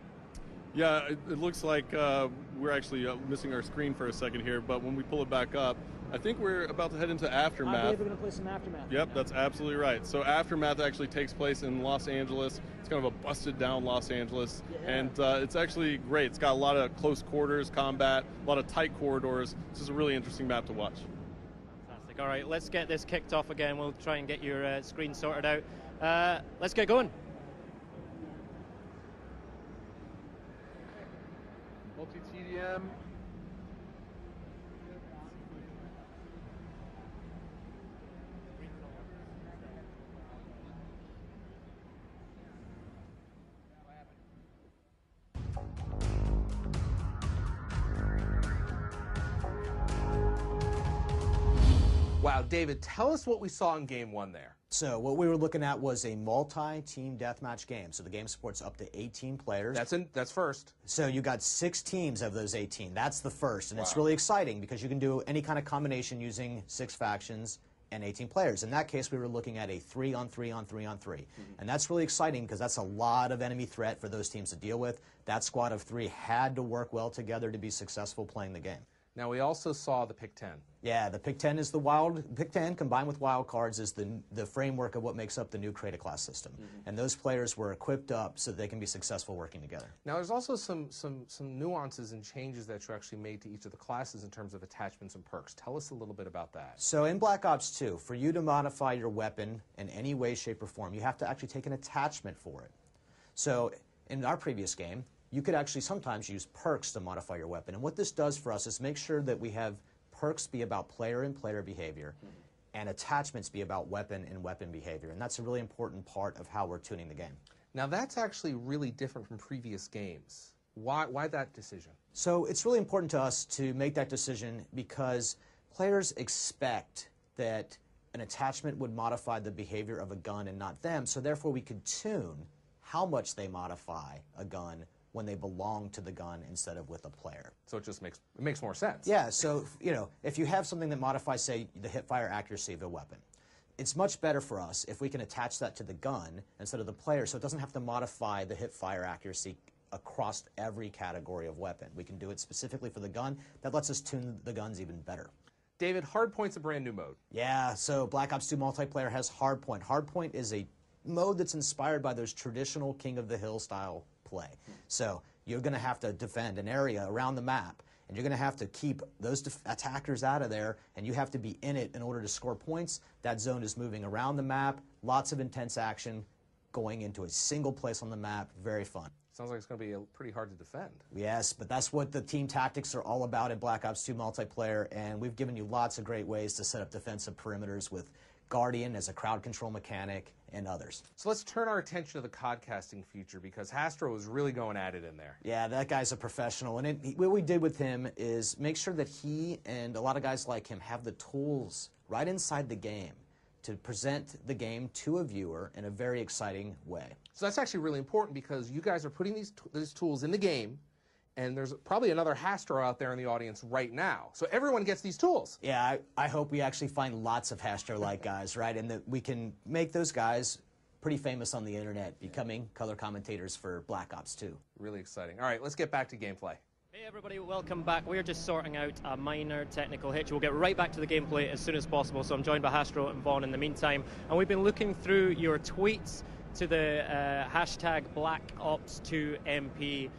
Yeah, it looks like we're actually missing our screen for a second here, but when we pull it back up, I think we're about to head into Aftermath. I believe we're going to play some Aftermath. Yep, that's absolutely right. So Aftermath actually takes place in Los Angeles. It's kind of a busted down Los Angeles, and it's actually great. It's got a lot of close quarters combat, a lot of tight corridors. This is a really interesting map to watch. Fantastic. All right, let's get this kicked off again. We'll try and get your screen sorted out. Let's get going. Multi-TDM. Wow, David, tell us what we saw in Game 1 there. So what we were looking at was a multi-team deathmatch game. So the game supports up to 18 players. That's first. So you got 6 teams of those 18. That's the first, and Wow. it's really exciting because you can do any kind of combination using 6 factions and 18 players. In that case, we were looking at a 3-on-3-on-3-on-3. And that's really exciting because that's a lot of enemy threat for those teams to deal with. That squad of 3 had to work well together to be successful playing the game. Now, we also saw the Pick 10. Yeah, the Pick 10 is Pick 10 combined with wild cards is the framework of what makes up the new Create a Class system. And those players were equipped up so they can be successful working together. Now, there's also some nuances and changes that you actually made to each of the classes in terms of attachments and perks. Tell us a little bit about that. So in Black Ops 2, for you to modify your weapon in any way, shape, or form, you have to actually take an attachment for it. So in our previous game, you could actually sometimes use perks to modify your weapon. And what this does for us is make sure that we have perks be about player and player behavior, and attachments be about weapon and weapon behavior. And that's a really important part of how we're tuning the game. Now, that's actually really different from previous games. Why that decision? So it's really important to us to make that decision because players expect that an attachment would modify the behavior of a gun and not them, so therefore we could tune how much they modify a gun when they belong to the gun instead of with a player. So it just makes more sense. Yeah, so if you have something that modifies, say, the hip-fire accuracy of a weapon, it's much better for us if we can attach that to the gun instead of the player, so it doesn't have to modify the hip-fire accuracy across every category of weapon. We can do it specifically for the gun. That lets us tune the guns even better. David, Hardpoint's a brand new mode. Yeah, so Black Ops 2 multiplayer has Hardpoint. Hardpoint is a mode that's inspired by those traditional King of the Hill style play. So you're going to have to defend an area around the map, and you're going to have to keep those attackers out of there, and you have to be in it in order to score points. That zone is moving around the map, lots of intense action, going into a single place on the map, very fun. Sounds like it's going to be pretty hard to defend. Yes, but that's what the team tactics are all about in Black Ops 2 multiplayer, and we've given you lots of great ways to set up defensive perimeters with Guardian as a crowd control mechanic and others. So let's turn our attention to the codcasting feature because Hastro was really going at it in there. Yeah, that guy's a professional, and what we did with him is make sure that he and a lot of guys like him have the tools right inside the game to present the game to a viewer in a very exciting way. So that's actually really important because you guys are putting these tools in the game, and there's probably another Hastro out there in the audience right now. So everyone gets these tools. Yeah, I hope we actually find lots of Hastro-like guys, right? And that we can make those guys pretty famous on the internet, becoming color commentators for Black Ops 2. Really exciting. All right, let's get back to gameplay. Hey everybody, welcome back. We're just sorting out a minor technical hitch. We'll get right back to the gameplay as soon as possible. So I'm joined by Hastro and Vaughn in the meantime. And we've been looking through your tweets to the hashtag BlackOps2MP.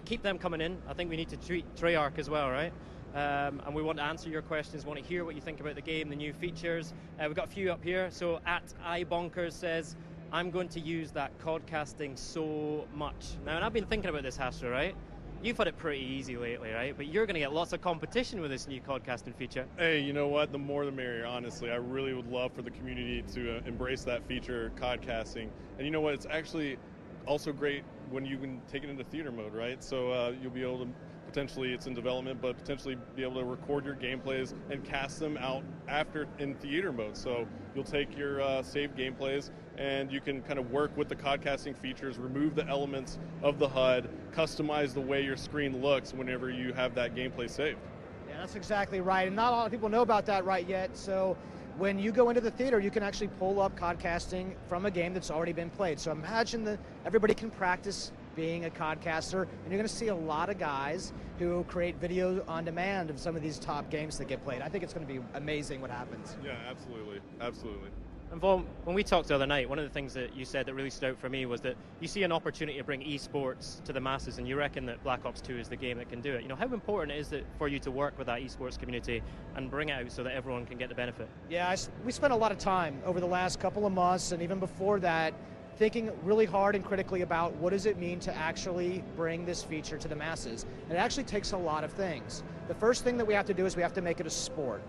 Keep them coming in. I think we need to treat Treyarch as well, right? And we want to answer your questions, want to hear what you think about the game, the new features. We've got a few up here. So at iBonkers says, I'm going to use that COD casting so much. Now, and I've been thinking about this, Hastro, right? You've had it pretty easy lately, right? But you're going to get lots of competition with this new COD casting feature. Hey, you know what? The more the merrier, honestly. I really would love for the community to embrace that feature, COD casting. And you know what? It's actually also great when you can take it into theater mode, right? So you'll be able to potentially, it's in development, but potentially be able to record your gameplays and cast them out after in theater mode. So you'll take your saved gameplays and you can kind of work with the COD casting features, remove the elements of the HUD, customize the way your screen looks whenever you have that gameplay saved. Yeah, that's exactly right. And not a lot of people know about that right yet. So when you go into the theater, you can actually pull up COD casting from a game that's already been played. So imagine that everybody can practice being a COD caster, and you're going to see a lot of guys who create video on demand of some of these top games that get played. I think it's going to be amazing what happens. Yeah, absolutely, absolutely. And Vaughn, when we talked the other night, one of the things that you said that really stood out for me was that you see an opportunity to bring esports to the masses, and you reckon that Black Ops 2 is the game that can do it. You know, how important is it for you to work with that esports community and bring it out so that everyone can get the benefit? Yeah, we spent a lot of time over the last couple of months, and even before that, thinking really hard and critically about what does it mean to actually bring this feature to the masses. And it actually takes a lot of things. The first thing that we have to do is we have to make it a sport.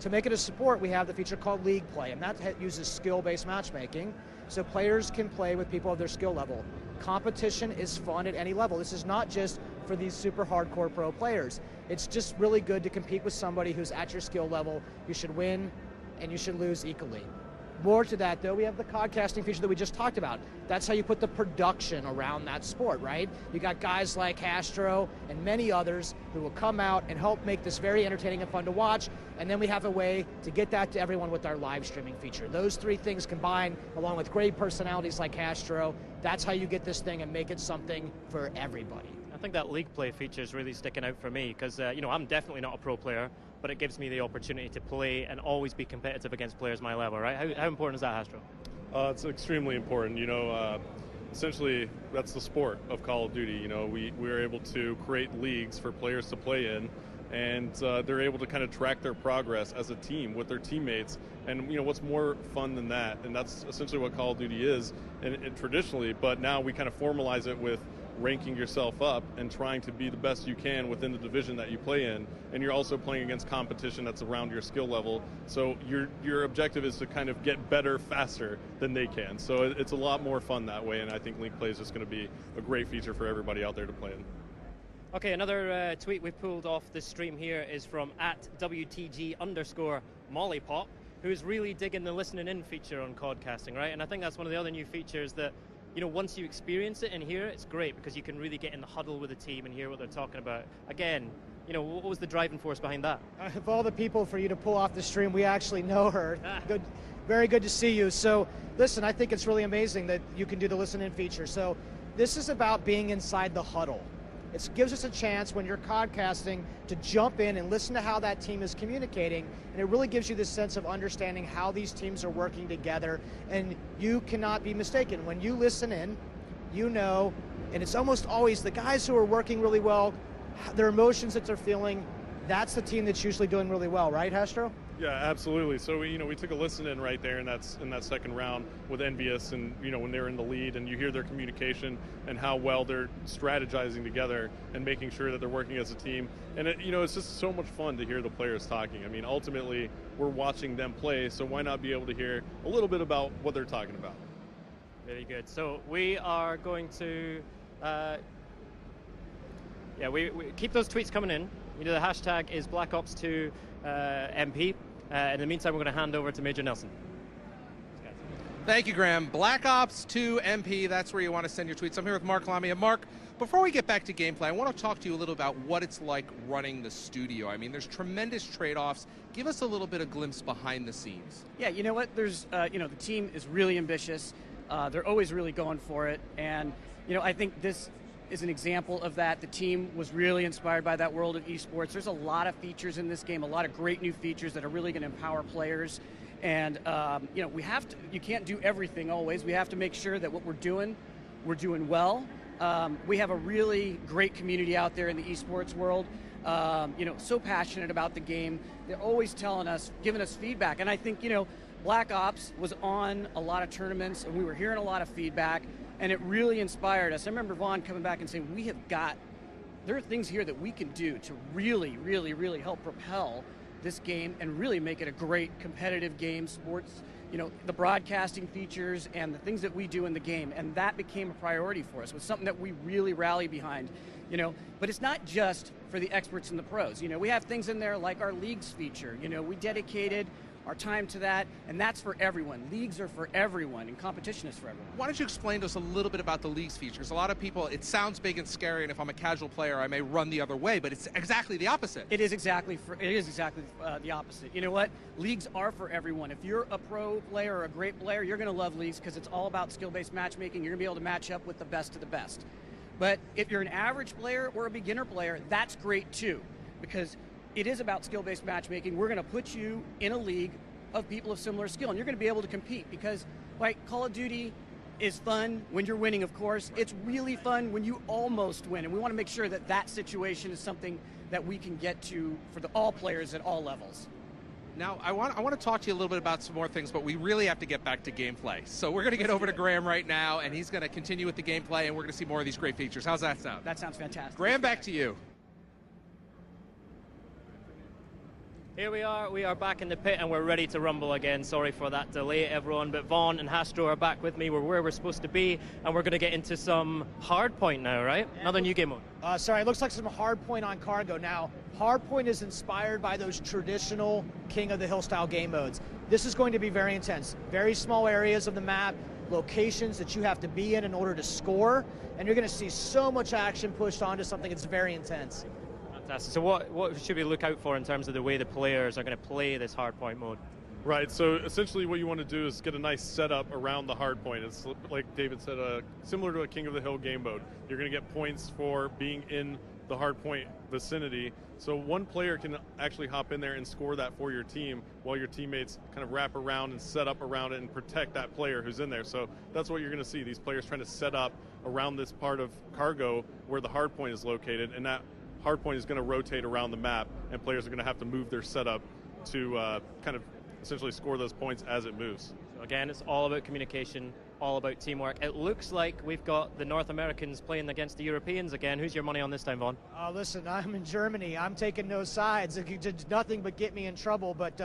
To make it a sport, we have the feature called League Play, and that uses skill-based matchmaking, so players can play with people of their skill level. Competition is fun at any level. This is not just for these super hardcore pro players. It's just really good to compete with somebody who's at your skill level. You should win, and you should lose equally. More to that, though, we have the COD casting feature that we just talked about. That's how you put the production around that sport, right? You got guys like Hastro and many others who will come out and help make this very entertaining and fun to watch, and then we have a way to get that to everyone with our live streaming feature. Those three things combined, along with great personalities like Hastro, that's how you get this thing and make it something for everybody. I think that League Play feature is really sticking out for me because, you know, I'm definitely not a pro player, but it gives me the opportunity to play and always be competitive against players my level, right? How important is that, Hastro? It's extremely important. You know, essentially, that's the sport of Call of Duty. You know, we're able to create leagues for players to play in, and they're able to kind of track their progress as a team with their teammates. And, you know, what's more fun than that? And that's essentially what Call of Duty is and traditionally, but now we kind of formalize it with ranking yourself up and trying to be the best you can within the division that you play in, and you're also playing against competition that's around your skill level, so your objective is to kind of get better faster than they can. So it's a lot more fun that way, and I think League Play is just going to be a great feature for everybody out there to play in. Okay, another tweet we pulled off the stream here is from @WTG_Mollypop, who's really digging the listening in feature on COD casting, right? And I think that's one of the other new features that, you know, once you experience it and hear it, it's great because you can really get in the huddle with the team and hear what they're talking about. Again, you know, what was the driving force behind that? Of all the people for you to pull off the stream, we actually know her. Good, very good to see you. So, listen, I think it's really amazing that you can do the listen-in feature. So, this is about being inside the huddle. It gives us a chance when you're COD-casting to jump in and listen to how that team is communicating, and it really gives you this sense of understanding how these teams are working together, and you cannot be mistaken. When you listen in, you know, and it's almost always the guys who are working really well, their emotions that they're feeling, that's the team that's usually doing really well, right, Hastro? Yeah, absolutely. So we took a listen in right there, and that's in that second round with Envious, and when they're in the lead, and you hear their communication and how well they're strategizing together and making sure that they're working as a team. And it's just so much fun to hear the players talking. I mean, ultimately, we're watching them play, so why not be able to hear a little bit about what they're talking about? Very good. So we are going to, we keep those tweets coming in. The hashtag is BlackOps2 MP. In the meantime, we're going to hand over to Major Nelson. Thank you, Graham. Black Ops 2 MP, that's where you want to send your tweets. I'm here with Mark Lamia. Mark, before we get back to gameplay, I want to talk to you a little about what it's like running the studio. I mean, there's tremendous trade-offs. Give us a little bit of glimpse behind the scenes. Yeah, you know what? There's, the team is really ambitious. They're always really going for it. And, I think this is an example of that. The team was really inspired by that world of esports. There's a lot of features in this game, a lot of great new features that are really going to empower players. And, you can't do everything always. We have to make sure that what we're doing well. We have a really great community out there in the esports world. So passionate about the game. They're always telling us, giving us feedback. And I think, Black Ops was on a lot of tournaments, and we were hearing a lot of feedback, and it really inspired us. I remember Vaughn coming back and saying, there are things here that we can do to really, really, really help propel this game and really make it a great competitive game, sports, the broadcasting features and the things that we do in the game. And that became a priority for us. It was something that we really rally behind, But it's not just for the experts and the pros. We have things in there like our leagues feature. We dedicated our time to that, and that's for everyone. Leagues are for everyone, and competition is for everyone. Why don't you explain to us a little bit about the leagues features? A lot of people, it sounds big and scary, and if I'm a casual player, I may run the other way, but it's exactly the opposite. It is exactly the opposite. You know what? Leagues are for everyone. If you're a pro player or a great player, you're going to love leagues because it's all about skill-based matchmaking. You're going to be able to match up with the best of the best. But if you're an average player or a beginner player, that's great too, because it is about skill-based matchmaking. We're going to put you in a league of people of similar skill, and you're going to be able to compete because, Call of Duty is fun when you're winning, of course. It's really fun when you almost win, and we want to make sure that that situation is something that we can get to for all players at all levels. Now, I want to talk to you a little bit about some more things, but we really have to get back to gameplay. So we're going to get over to Graham right now, and he's going to continue with the gameplay, and we're going to see more of these great features. How's that sound? That sounds fantastic. Graham, back to you. Here we are back in the pit and we're ready to rumble again. Sorry for that delay, everyone, but Vaughn and Hastro are back with me. We're where we're supposed to be, and we're going to get into some hardpoint now, right? Yeah. Another new game mode. Sorry, it looks like some hardpoint on cargo. Now, hardpoint is inspired by those traditional King of the Hill style game modes. This is going to be very intense. Very small areas of the map, locations that you have to be in order to score, and you're going to see so much action pushed onto something that's very intense. Fantastic. So what should we look out for in terms of the way the players are going to play this hardpoint mode? Right, so essentially what you want to do is get a nice setup around the hardpoint. It's like David said, similar to a King of the Hill game mode. You're going to get points for being in the hardpoint vicinity. So one player can actually hop in there and score that for your team while your teammates kind of wrap around and set up around it and protect that player who's in there. So that's what you're going to see, these players trying to set up around this part of cargo where the hardpoint is located, and that hardpoint is going to rotate around the map, and players are going to have to move their setup to kind of essentially score those points as it moves. So again, it's all about communication, all about teamwork. It looks like we've got the North Americans playing against the Europeans again. Who's your money on this time, Vaughn? Listen, I'm in Germany. I'm taking no sides. It did nothing but get me in trouble, but,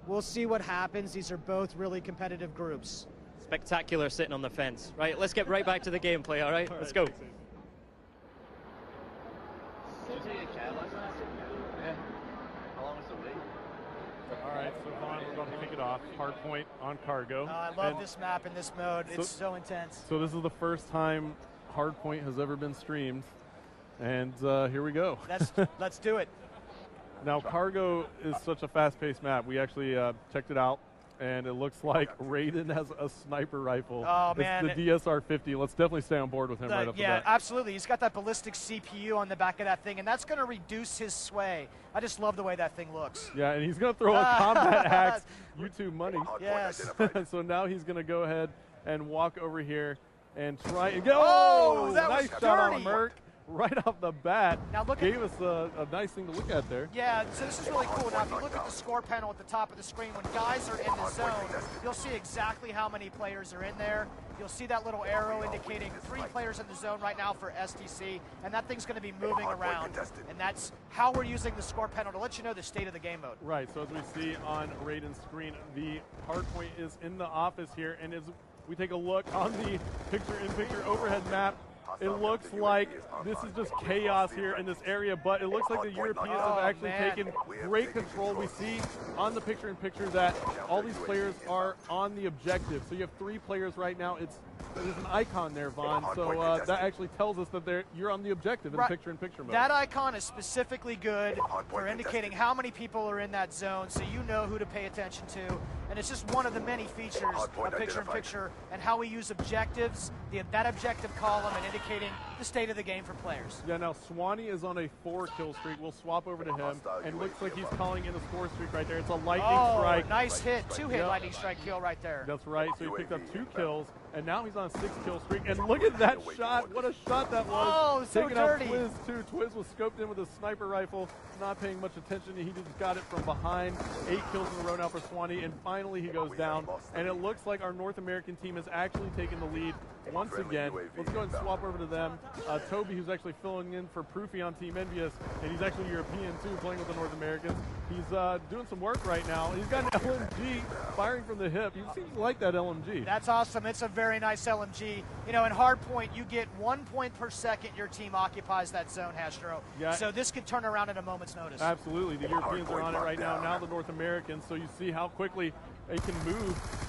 we'll see what happens. These are both really competitive groups. Spectacular sitting on the fence. Right, let's get right back to the gameplay, all right? Let's go. Alright, so Vaughn, we're going to kick it off. Hardpoint on cargo. I love this map in this mode. It's so intense. So this is the first time Hardpoint has ever been streamed, and here we go. Let's do it. Now, cargo is such a fast-paced map. We actually checked it out, and it looks like Raiden has a sniper rifle. Oh, man. It's the DSR-50. Let's definitely stay on board with him right off the bat. Yeah, absolutely. He's got that ballistic CPU on the back of that thing, and that's going to reduce his sway. I just love the way that thing looks. Yeah, and he's going to throw a combat axe. YouTube money. Yes. So now he's going to go ahead and walk over here and try and go. Oh, that nice was shot dirty. on Merc. Right off the bat, now gave us a nice thing to look at there. Yeah, so this is really cool. Now, if you look at the score panel at the top of the screen, when guys are in the zone, you'll see exactly how many players are in there. You'll see that little arrow indicating 3 players in the zone right now for STC, and that thing's going to be moving around. And that's how we're using the score panel to let you know the state of the game mode. Right, so as we see on Raiden's screen, the hardpoint is in the office here, and as we take a look on the picture-in-picture overhead map, it looks like this is just chaos here in this area, but it looks like the Europeans have actually taken great control. We see on the picture-in-picture that all these players are on the objective. So you have 3 players right now. There's an icon there, Vaughn, so that actually tells us that you're on the objective in picture-in-picture mode. That icon is specifically good for indicating how many people are in that zone, so you know who to pay attention to. And it's just one of the many features of picture-in-picture and how we use objectives, that objective column, and indicating the state of the game for players. Yeah, now Swanee is on a 4-kill streak. We'll swap over to him, and looks like he's calling in a score streak right there. It's a lightning strike. Nice hit. 2-hit lightning strike kill right there. That's right. So he picked up 2 kills, and now he's on a 6-kill streak. And look at that shot. What a shot that was. Oh, so Taking dirty. out Twiz, too. Twiz was scoped in with a sniper rifle, not paying much attention. He just got it from behind. 8 kills in a row now for Swanee, and finally he goes down. And it looks like our North American team has actually taken the lead once again. Let's go ahead and swap over to them. Toby, who's actually filling in for Proofy on Team Envious, and he's actually European, too, playing with the North Americans. He's doing some work right now. He's got an LMG firing from the hip. He seems to like that LMG. That's awesome. It's a very nice LMG. You know, in hardpoint, you get 1 point per second your team occupies that zone, Hastro. Yeah. So this could turn around at a moment's notice. Absolutely. The Europeans are on it right now. Now the North Americans. So you see how quickly they can move.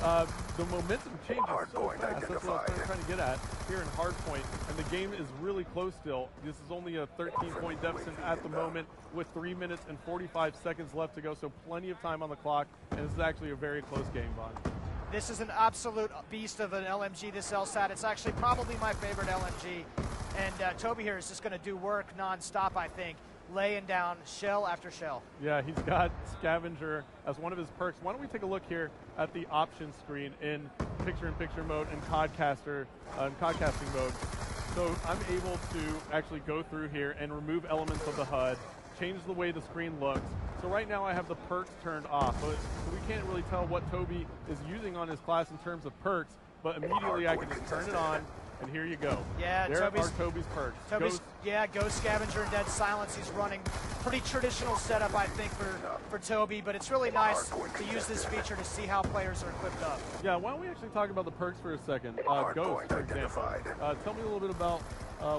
The momentum changes so fast. That's what I was trying to get at here in hardpoint. And the game is really close still. This is only a 13-point deficit at the moment with 3 minutes and 45 seconds left to go. So plenty of time on the clock. And this is actually a very close game, Vaughn. This is an absolute beast of an LMG, this LSAT. It's actually probably my favorite LMG. And Toby here is just going to do work nonstop, I think, laying down shell after shell. Yeah, he's got Scavenger as one of his perks. Why don't we take a look here at the options screen in picture-in-picture mode and podcasting mode. So I'm able to actually go through here and remove elements of the HUD, change the way the screen looks. So right now I have the perks turned off, so we can't really tell what Toby is using on his class in terms of perks, but immediately I can just turn it on, and here you go. Yeah, there are Toby's perks. Ghost Scavenger and Dead Silence. He's running pretty traditional setup, I think, for Toby, but it's really nice to use this feature to see how players are equipped up. Yeah, why don't we actually talk about the perks for a second? Ghost, for example. Tell me a little bit about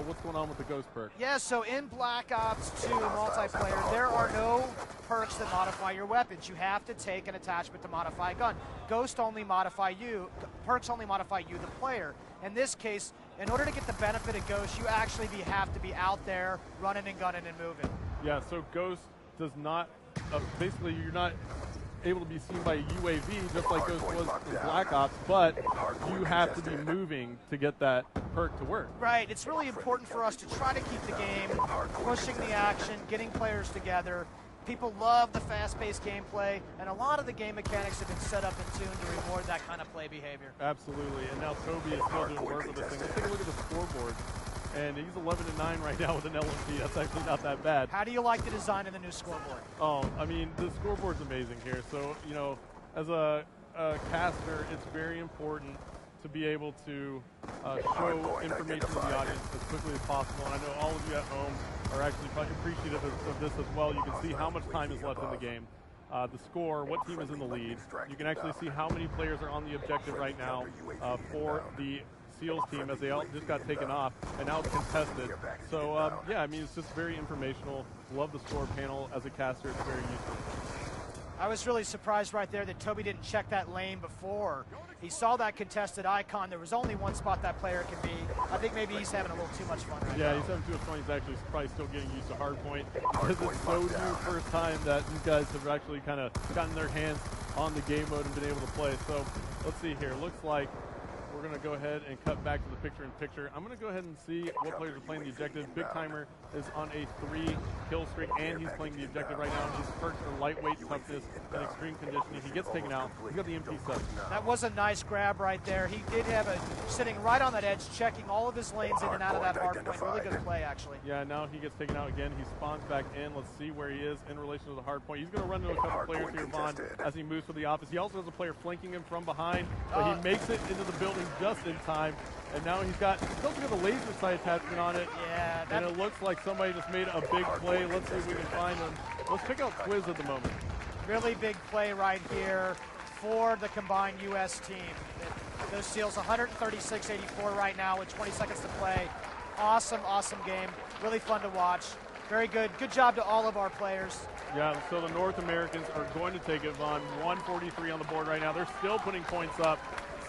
what's going on with the Ghost perk. Yeah, so in Black Ops 2 multiplayer, there are no perks that modify your weapons. You have to take an attachment to modify a gun. Perks only modify you, the player. In this case, in order to get the benefit of Ghost, you actually have to be out there running and gunning and moving. Yeah, so Ghost does not, basically you're not able to be seen by a UAV just like Ghost was in Black Ops, but you have to be moving to get that perk to work. Right, it's really important for us to try to keep the game, pushing the action, getting players together. People love the fast-paced gameplay, and a lot of the game mechanics have been set up and tuned to reward that kind of play behavior. Absolutely, and now Toby is still doing work with this thing. Let's take a look at the scoreboard, and he's 11-9 right now with an LMG. That's actually not that bad. How do you like the design of the new scoreboard? Oh, I mean, the scoreboard's amazing here. So, you know, as a caster, it's very important to be able to show information to the audience as quickly as possible. And I know all of you at home are actually appreciative of this as well. You can see how much time is left in the game, the score, what team is in the lead. You can actually see how many players are on the objective right now for the SEALs team, as they all just got taken off, and now it's contested. So, yeah, I mean, it's just very informational. Love the score panel. As a caster, it's very useful. I was really surprised right there that Toby didn't check that lane before. He saw that contested icon. There was only one spot that player can be. I think maybe he's having a little too much fun right now. Yeah, he's having too much fun. He's actually probably still getting used to hardpoint because it's so new first time that these guys have actually kind of gotten their hands on the game mode and been able to play. So let's see here. Looks like we're going to go ahead and cut back to the picture-in-picture. I'm going to go ahead and see what players are playing the objective. Big Timer is on a 3-kill streak, and he's playing the objective right now. His perks are lightweight toughness and extreme conditioning. He gets taken out. He's got the MP7. That was a nice grab right there. He did have a sitting right on that edge, checking all of his lanes in and out of that hard point. Really good play, actually. Yeah, now he gets taken out again. He spawns back in. Let's see where he is in relation to the hard point. He's going to run into a couple players here, Vaughn, as he moves to the office. He also has a player flanking him from behind, but he makes it into the building just in time. And now he's also got the laser sight attachment on it. Yeah. And it looks like somebody just made a big play. Let's see if we can find him. Let's check out Twiz at the moment. Really big play right here for the combined U.S. team. Those SEALs 136-84 right now with 20 seconds to play. Awesome, awesome game. Really fun to watch. Very good. Good job to all of our players. Yeah, so the North Americans are going to take it, Vaughn. 143 on the board right now. They're still putting points up.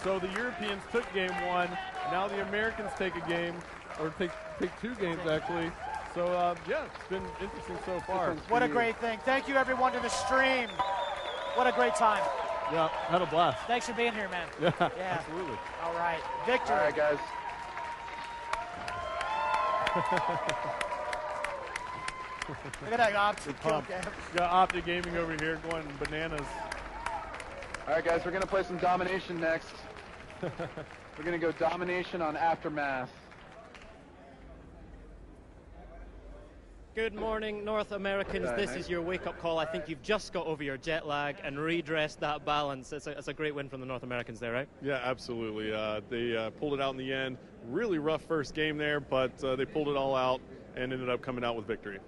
So the Europeans took game one. Now the Americans take a game, or take two games actually. So yeah, it's been interesting so far. What a great thing. Thank you everyone to the stream. What a great time. Yeah, had a blast. Thanks for being here, man. Yeah, yeah. Absolutely. All right, victory. All right, guys. Look at that Optic kill game. Got Optic Gaming over here going bananas. All right, guys, we're going to play some domination next. We're going to go domination on Aftermath. Good morning, North Americans. This is your wake-up call. I think you've just got over your jet lag and redressed that balance. It's a great win from the North Americans there, right? Yeah, absolutely. They pulled it out in the end. Really rough first game there, but they pulled it all out and ended up coming out with victory.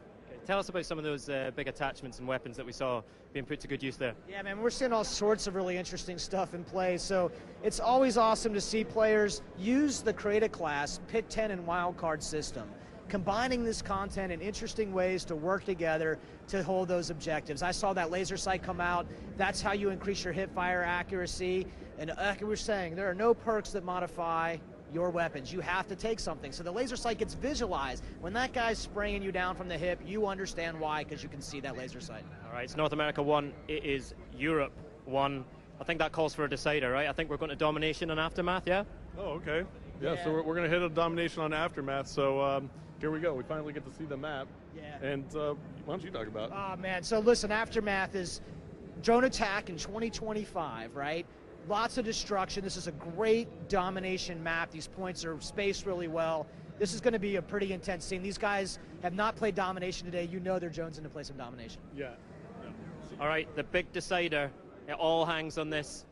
Tell us about some of those big attachments and weapons that we saw being put to good use there. Yeah, man, we're seeing all sorts of really interesting stuff in play. So it's always awesome to see players use the Create class, Pick 10 and wildcard system, combining this content in interesting ways to work together to hold those objectives. I saw that laser sight come out. That's how you increase your hip fire accuracy. And like we were saying, there are no perks that modify your weapons. You have to take something. So the laser sight gets visualized. When that guy's spraying you down from the hip, you understand why, because you can see that laser sight. All right, it's North America 1. It is Europe 1. I think that calls for a decider, right? I think we're going to domination and Aftermath, yeah? Oh, okay. Yeah, so we're going to hit a domination on Aftermath. So here we go. We finally get to see the map. Yeah. And why don't you talk about it? Oh, man. So listen, Aftermath is drone attack in 2025, right? Lots of destruction. This is a great domination map. These points are spaced really well. This is going to be a pretty intense scene. These guys have not played domination today. You know they're jonesing to play some domination. Yeah. All right, the big decider. It all hangs on this.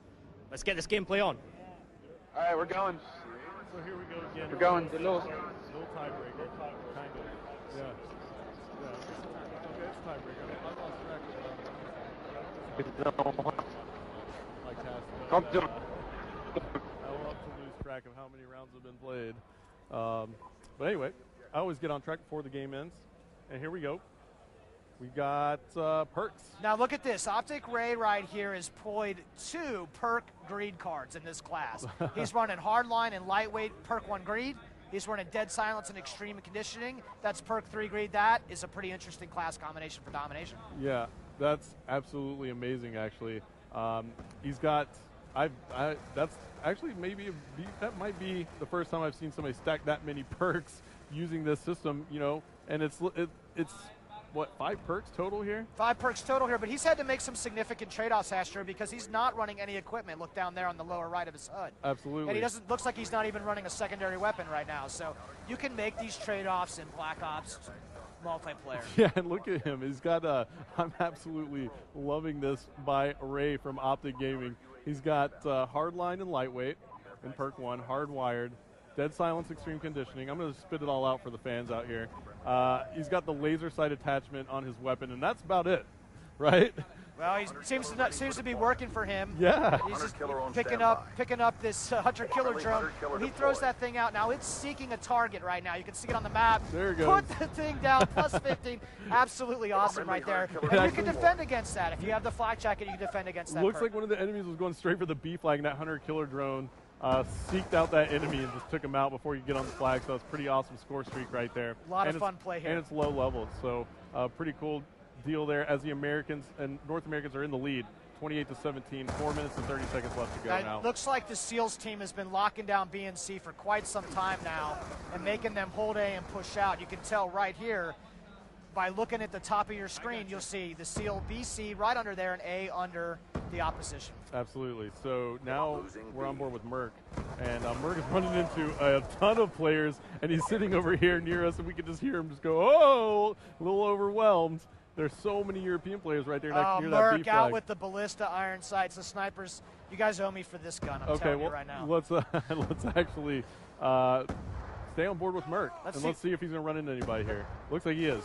Let's get this gameplay on. All right, we're going. So here we go again. We're going. No tiebreaker, kind of. Yeah. Okay, it's tiebreaker. I lost track of Come to. I will have to lose track of how many rounds have been played. But anyway, I always get on track before the game ends. And here we go. We got perks. Now look at this. Optic Ray right here has played 2 perk greed cards in this class. He's running hardline and lightweight perk 1 greed. He's running dead silence and extreme conditioning. That's perk 3 greed. That is a pretty interesting class combination for domination. Yeah, that's absolutely amazing, actually. He's got, that's actually that might be the first time I've seen somebody stack that many perks using this system, you know, and it's what, 5 perks total here? 5 perks total here, but he's had to make some significant trade-offs, Astro, because he's not running any equipment. Look down there on the lower right of his HUD. Absolutely. And he doesn't, looks like he's not even running a secondary weapon right now. So you can make these trade-offs in Black Ops multiplayer. Yeah, and look at him. He's got I'm absolutely loving this by Ray from Optic Gaming. He's got hardline and lightweight in perk 1, hardwired, dead silence, extreme conditioning. I'm going to spit it all out for the fans out here. He's got the laser sight attachment on his weapon, and that's about it, right? Well, he seems to be working for him. Yeah. He's just picking up this hunter killer drone. When he throws that thing out, now it's seeking a target right now. You can see it on the map. There it goes. Put the thing down, plus 15. Absolutely awesome right there. And you can defend against that. If you have the flak jacket, you can defend against that. Looks like one of the enemies was going straight for the B flag, and that hunter killer drone seeked out that enemy and just took him out before you get on the flag. So it's pretty awesome score streak right there. A lot of fun play here. And it's low level, so pretty cool deal there as the Americans and North Americans are in the lead, 28-17, 4 minutes and 30 seconds left to go now. It looks like the SEALs team has been locking down B and C for quite some time now and making them hold A and push out. You can tell right here by looking at the top of your screen, you'll see the SEAL BC right under there and A under the opposition. Absolutely. So now we're on board with Merc, and Merc is running into a ton of players, and he's sitting over here near us, and we can just hear him just go, oh, a little overwhelmed. There's so many European players right there near that B flag. Merc out with the ballista iron sights, the snipers. You guys owe me for this gun, I'm telling you right now. Let's actually stay on board with Merc, let's see if he's going to run into anybody here. Looks like he is.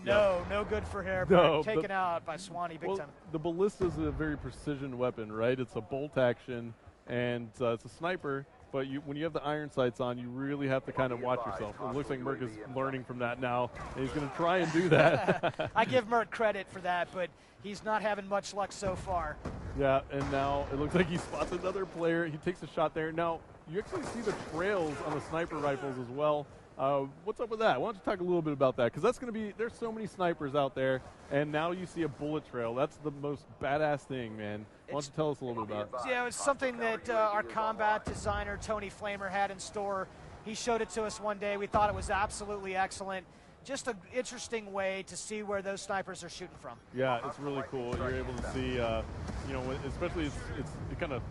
No good for hair. No, taken out by Swanee big time. The ballista is a very precision weapon, right? It's a bolt action, and it's a sniper. But when you have the iron sights on, you really have to kind of watch yourself. It looks like Merc is learning from that now, and he's going to try and do that. I give Merc credit for that, but he's not having much luck so far. Yeah, and now it looks like he spots another player. He takes a shot there. Now, you actually see the trails on the sniper rifles as well. What's up with that? Why don't you talk a little bit about that? Because that's going to be, there's so many snipers out there, and now you see a bullet trail. That's the most badass thing, man. Why don't you tell us a little bit about it? Yeah, it's something that our combat designer, Tony Flamer, had in store. He showed it to us one day. We thought it was absolutely excellent. Just an interesting way to see where those snipers are shooting from. Yeah, it's really cool. You're able to see, you know, especially it kind of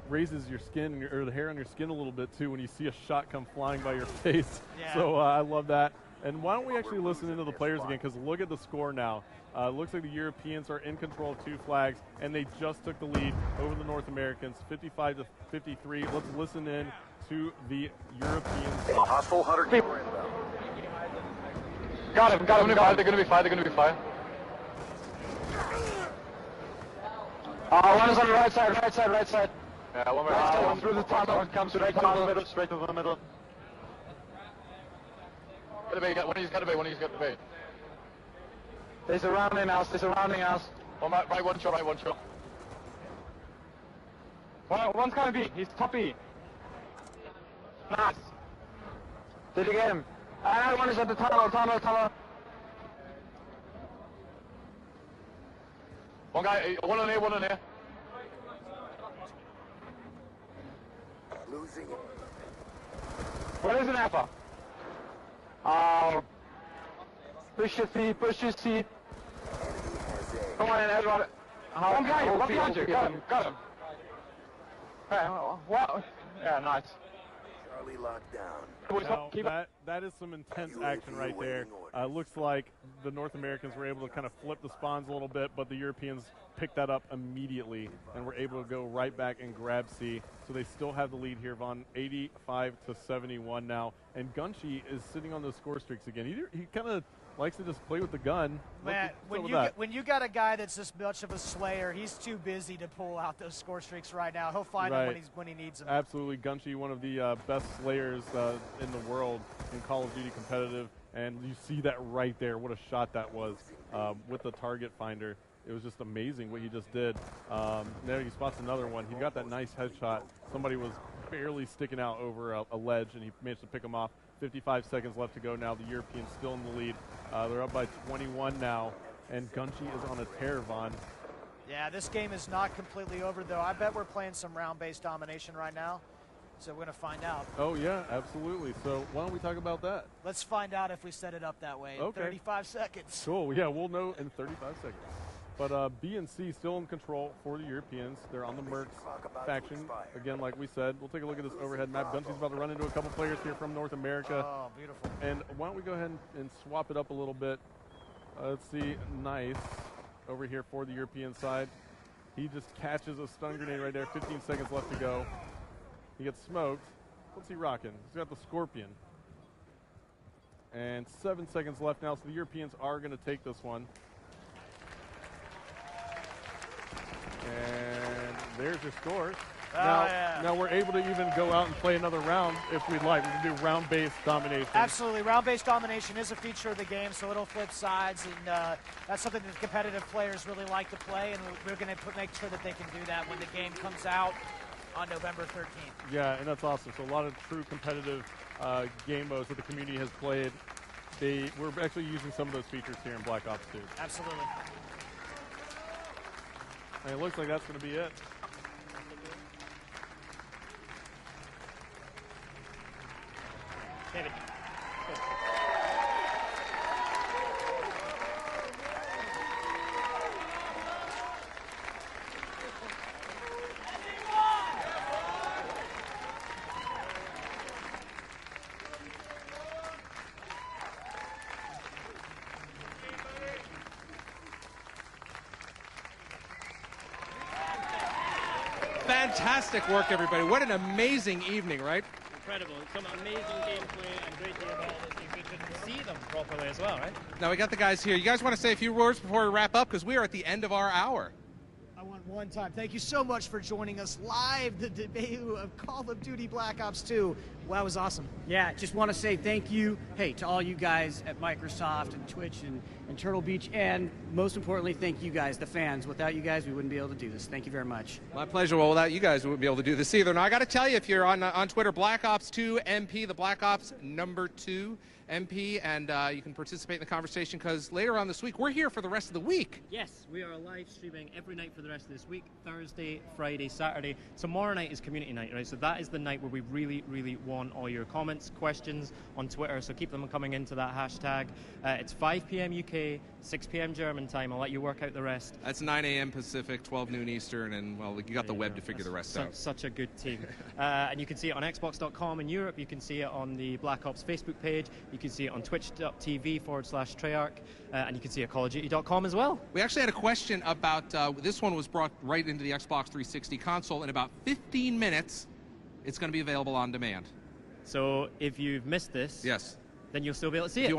raises your skin or the hair on your skin a little bit too when you see a shot come flying by your face. Yeah. So I love that. And why don't we actually listen into the players again, because look at the score now. It looks like the Europeans are in control of 2 flags, and they just took the lead over the North Americans, 55-53. Let's listen in to the Europeans. Hostile 100 people inbound. Got him. They're going to be fire. One is on the right side. Yeah, one more. One through the tunnel, comes straight to the middle. One of you's got to be. They're surrounding us. Right, one shot. One's gonna be. He's top E. Nice. Did you get him? Another one is at the tunnel. One guy, one on there. Losing it. Where is an alpha? Push your seat. Come on in, everyone. One guy, behind you. Got him. Hey, what? Yeah, nice. Charlie locked down. Now, that is some intense action right there. Looks like the North Americans were able to kind of flip the spawns a little bit, but the Europeans picked that up immediately and were able to go right back and grab C. So they still have the lead here, Vaughn, 85-71 now. And Gunshi is sitting on those score streaks again. He kind of likes to just play with the gun. Man, when you got a guy that's this much of a slayer, he's too busy to pull out those score streaks right now. He'll find them when he needs them. Absolutely, Gunshi, one of the best slayers in the world in Call of Duty competitive, and you see that right there. What a shot that was with the target finder. It was just amazing what he just did. There he spots another one. He got that nice headshot. Somebody was barely sticking out over a ledge, and he managed to pick him off. 55 seconds left to go now. The Europeans still in the lead. They're up by 21 now, and Gunshi is on a tear, Vaughn. Yeah, this game is not completely over, though. I bet we're playing some round-based domination right now, so we're going to find out. Oh, yeah, absolutely. So why don't we talk about that? Let's find out if we set it up that way in 35 seconds. Cool. Yeah, we'll know in 35 seconds. But B and C still in control for the Europeans. They're on the Mercs faction. Again, like we said, we'll take a look at this overhead map. Gunshi's about to run into a couple players here from North America. Oh, beautiful. And why don't we go ahead and swap it up a little bit. Let's see. Nice over here for the European side. He just catches a stun grenade right there. 15 seconds left to go. He gets smoked. What's he rocking? He's got the Scorpion. And 7 seconds left now, so the Europeans are going to take this one. And there's your scores. Now we're able to even go out and play another round if we'd like. We can do round-based domination. Absolutely. Round-based domination is a feature of the game, so it'll flip sides, and that's something that competitive players really like to play, and we're going to make sure that they can do that when the game comes out on November 13th. Yeah, and that's awesome. So a lot of true competitive game modes that the community has played. We're actually using some of those features here in Black Ops 2. Absolutely. And it looks like that's going to be it. David. Fantastic work, everybody. What an amazing evening, right? Incredible. Some amazing gameplay and great to hear about this. You could see them properly as well, right? Now we got the guys here. You guys want to say a few words before we wrap up? Because we are at the end of our hour. I want one time. Thank you so much for joining us live, the debut of Call of Duty Black Ops 2. Wow, that was awesome. Yeah, just want to say thank you, to all you guys at Microsoft and Twitch and Turtle Beach, and most importantly, thank you guys, the fans. Without you guys, we wouldn't be able to do this. Thank you very much. My pleasure. Well, without you guys, we wouldn't be able to do this either. Now, I got to tell you, if you're on Twitter, Black Ops 2 MP, the Black Ops #2 MP, and you can participate in the conversation because later on this week, we're here for the rest of the week. Yes, we are live streaming every night for the rest of this week, Thursday, Friday, Saturday. Tomorrow night is community night, right? So that is the night where we really, really want all your comments, questions on Twitter, so keep them coming into that hashtag. It's 5 p.m. UK, UK, 6 p.m. German time. I'll let you work out the rest. That's 9 a.m. Pacific, 12 noon Eastern, and, well, you got the web to figure the rest out. Such a good team. And you can see it on Xbox.com in Europe. You can see it on the Black Ops Facebook page. You can see it on twitch.tv/Treyarch. And you can see it at CallOfDuty.com as well. We actually had a question about, this one was brought right into the Xbox 360 console. In about 15 minutes, it's going to be available on demand. So if you've missed this, yes, then you'll still be able to see it. If you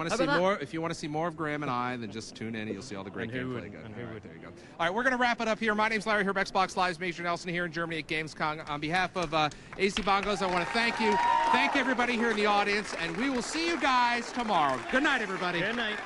want to see more of Graham and I, then just tune in and you'll see all the great gameplay. There you go. All right, we're going to wrap it up here. My name's Larry Herb, Xbox Live's Major Nelson here in Germany at GamesCom. On behalf of AC Bongos, I want to thank you. Thank everybody here in the audience, and we will see you guys tomorrow. Good night, everybody. Good night.